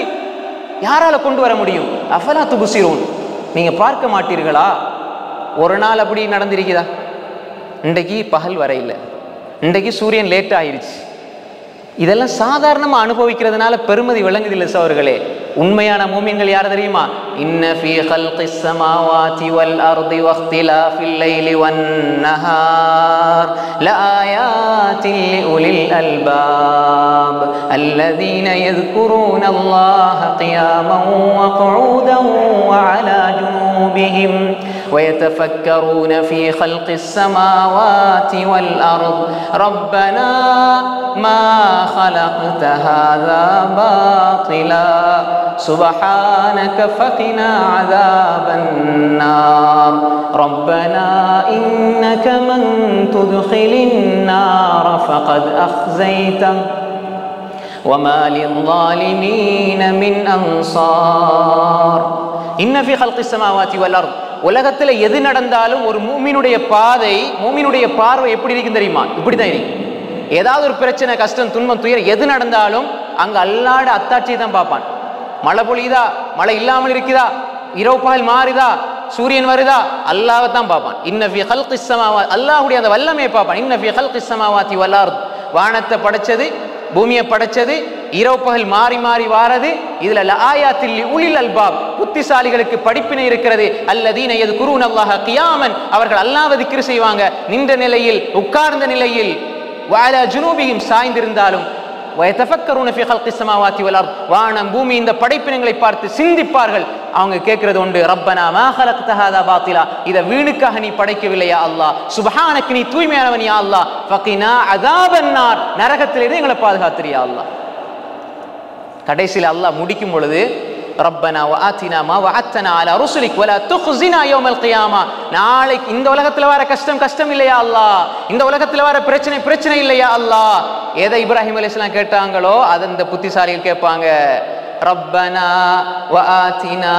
யாரால கொண்டு வர முடியும்? அஃபலா துப்சிரூன், நீங்க பார்க்க மாட்டீர்களா? ஒரு நாள் அப்படி நடந்திருக்குதா? இன்றைக்கு பகல் வரை இல்லை, இன்றைக்கு சூரியன் லேட் ஆயிருச்சு. இதெல்லாம் சாதாரணமா அனுபவிக்கிறதுனால பெருமதி விளங்குதில்லை சகோதரர்களே. உண்மையான மூமின்கள் யார் தெரியுமா? இன்ன ஃபீ கல்கிஸ் ஸமாவாதி வல் அர்தி வக்திலாஃபில் லைலி வன் நஹார் லஆயாத்தின் லிஉலில் அல்பாப் அல்லதீன யذ்குரூன அல்லாஹ கியாமன் வ குஊதன் வ அலா ஜுனூபிஹிம் ويتفكرون في خلق السماوات والأرض ربنا ما خلقت هذا باطلا سبحانك فقنا عذاب النار ربنا إنك من تدخل النار فقد أخزيته وما للظالمين من أنصار إن في خلق السماوات والأرض. உலகத்தில் எது நடந்தாலும் ஒரு மூமினுடைய பாதை, மூமினுடைய பார்வை எப்படி இருக்குன்னு தெரியுமா? இப்படிதான் இருக்கு. ஏதாவது ஒரு பிரச்சனை, கஷ்டம், துன்பம், துயரம் எது நடந்தாலும் அங்க அல்லாஹ்வோட அத்தாட்சியை தான் பார்ப்பான். மழை பொழியுதா, மழை இல்லாமல் இருக்குதா, இரவு பகல் மாறுதா, சூரியன் வருதா, அல்லாஹ்வை தான் பார்ப்பான். இன்ன ஃபீ கல்கிஸ் ஸமாவாத், அல்லாஹ்வுடைய அந்த வல்லமையை பார்ப்பான். இன்ன ஃபீ கல்கிஸ் ஸமாவாத்தி வல் அர்த், வானத்தை படைச்சது, பூமியை படைச்சது, இரவு பகல் மாறி மாறி வாரது, இதுல லஆயாத்தில் லிஉலில் அல்பாப், புத்திசாலிகளுக்கு படிப்பினை இருக்கிறது. அல்லதீன யذ்குரூன அல்லாஹ கியாமன், அவர்கள் அல்லாஹ்வை திக்ர் செய்வாங்க, நின்ற நிலையில், உட்கார்ந்த நிலையில், வ அலா ஜுனூபிஹிம், சாய்ந்திருந்தாலும், வயதஃபக்கரூன ஃபீ கல்கிஸ் ஸமாவாத்தி வல் அர்த், வானம் பூமி இந்த படைப்பினங்களை பார்த்து சிந்திப்பார்கள். அவங்க கேட்கிறது உண்டு, ரப்பனா மா ஹலக்த ஹாதா பாத்திலா, இத வீணுக்காக நீ படைக்கவில்லையா அல்லாஹ், சுப்ஹானக நீ தூய்மையானவன் யா அல்லாஹ், ஃபகினா அஸாபன் நார், நரகத்திலிருந்து எங்களை பாதுகாத்திரியா அல்லாஹ். கடைசியில் அல்லாஹ் முடிக்கும் பொழுது, ரப்பனா வஆத்தினா மா வஅத்தனா அலா ருசுலிக் வலா துக்ஸினா யௌமல் கியாமா, நாளைக்கு இந்த உலகத்துல வர கஷ்டம் கஷ்டம் இல்லையா அல்லாஹ், இந்த உலகத்துல வர பிரச்சனை பிரச்சனை இல்லையா அல்லாஹ். எதை இப்ராஹிம் அலைஹிஸ்ஸலாம் கேட்டாங்களோ அதை இந்த புத்திசாலிகள் கேட்பாங்க, ரப்பனா வஆத்தினா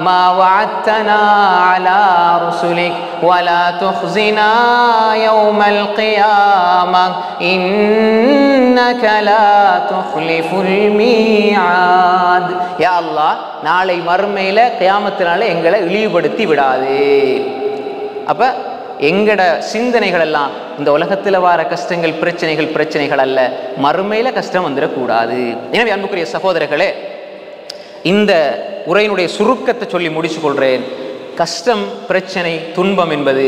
மா வஅத்தனா அலா ருசுலிக் வலா துக்ஸினா யௌமல் கியாமா இன்னக லா துக்லிஃபுல் மீஆத். யா அல்லாஹ், நாளை மறுமையில கியாமத்தினால எங்களை இழிவுபடுத்தி விடாதே. அப்ப எங்கட சிந்தனைகள் எல்லாம் இந்த உலகத்தில் வர கஷ்டங்கள் பிரச்சனைகள் அல்ல, மறுமையில கஷ்டம் வந்துடக்கூடாது. எனவே அன்புக்குரிய சகோதரர்களே, இந்த உரையினுடைய சுருக்கத்தை சொல்லி முடிச்சு கொள்றேன். கஷ்டம், பிரச்சனை, துன்பம் என்பது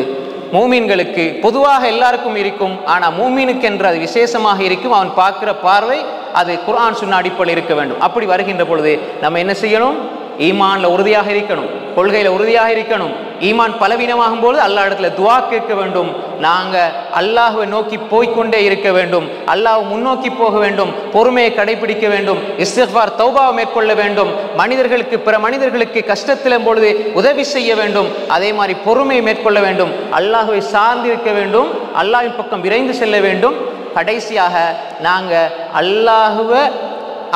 மூமின்களுக்கு பொதுவாக எல்லாருக்கும் இருக்கும். ஆனால் மூமினுக்கு என்று அது விசேஷமாக இருக்கும். அவன் பார்க்கிற பார்வை அது குர்ஆன் சுன்னா அடிப்படையில் இருக்க வேண்டும். அப்படி வருகின்ற பொழுது நம்ம என்ன செய்யணும்? ஈமான்ல உறுதியாக இருக்கணும், கொள்கையில உறுதியாக இருக்கணும். ஈமான் பலவீனமாகும் போது அல்லாஹ் இடத்துல துஆ கேட்க வேண்டும். நாங்க அல்லாஹ்வை நோக்கி போய்கொண்டே இருக்க வேண்டும், அல்லாஹ் முன்னோக்கி போக வேண்டும், பொறுமையை கடைபிடிக்க வேண்டும், இஸ்திக்ஃபார் தௌபாவை மேற்கொள்ள வேண்டும், மனிதர்களுக்கு பிற மனிதர்களுக்கு கஷ்டத்திலும் பொழுது உதவி செய்ய வேண்டும், அதே மாதிரி பொறுமையை மேற்கொள்ள வேண்டும், அல்லாஹ்வை சார்ந்திருக்க வேண்டும், அல்லாஹ்வின் பக்கம் விரைந்து செல்ல வேண்டும். கடைசியாக நாங்க அல்லாஹ்வை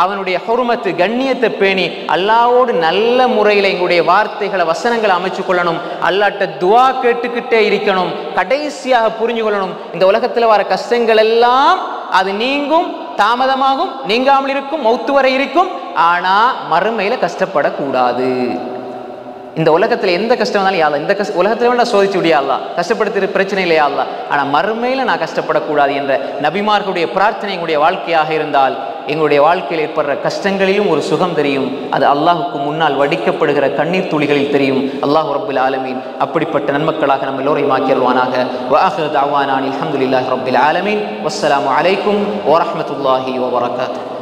அவனுடைய ஹுர்மத்து கண்ணியத்தை பேணி அல்லாஹ்வோடு நல்ல முறையில் எங்களுடைய வார்த்தைகளை வசனங்களை அமைச்சு கொள்ளணும். அல்லாஹ்ட்ட துஆ கேட்டுக்கிட்டே இருக்கணும். கடைசியாக புரிஞ்சு கொள்ளணும், இந்த உலகத்தில் வர கஷ்டங்கள் எல்லாம் அது நீங்கும், தாமதமாகும், நீங்காமல் இருக்கும், மௌத்து வரை இருக்கும். ஆனா மறுமையில கஷ்டப்படக்கூடாது. இந்த உலகத்தில் எந்த கஷ்டம் வந்தாலும் யா அல்லாஹ், இந்த உலகத்தில் வேண்டாம் சோதிச்சு விடியா அல்லாஹ், கஷ்டப்படுத்துகிற பிரச்சனை இல்லையா அல்லாஹ், ஆனால் மறுமையில் நான் கஷ்டப்படக்கூடாது என்ற நபிமார்களுடைய பிரார்த்தனை எங்களுடைய வாழ்க்கையாக இருந்தால் எங்களுடைய வாழ்க்கையில் ஏற்படுற கஷ்டங்களிலும் ஒரு சுகம் தெரியும். அது அல்லாஹுக்கு முன்னால் வடிக்கப்படுகிற கண்ணீர் துளிகளில் தெரியும். அல்லாஹ் ரப்புல் ஆலமீன் அப்படிப்பட்ட நன்மக்களாக நம்ம எல்லோரையும் ஆக்கிடுவானாக. வ ஆகிரு தஅவானா அல்ஹம்துலில்லாஹி ரப்பில் ஆலமீன். வஸ்ஸலாமு அலைக்கும் வரஹ்மத்துல்லாஹி வபரகாத்துஹு.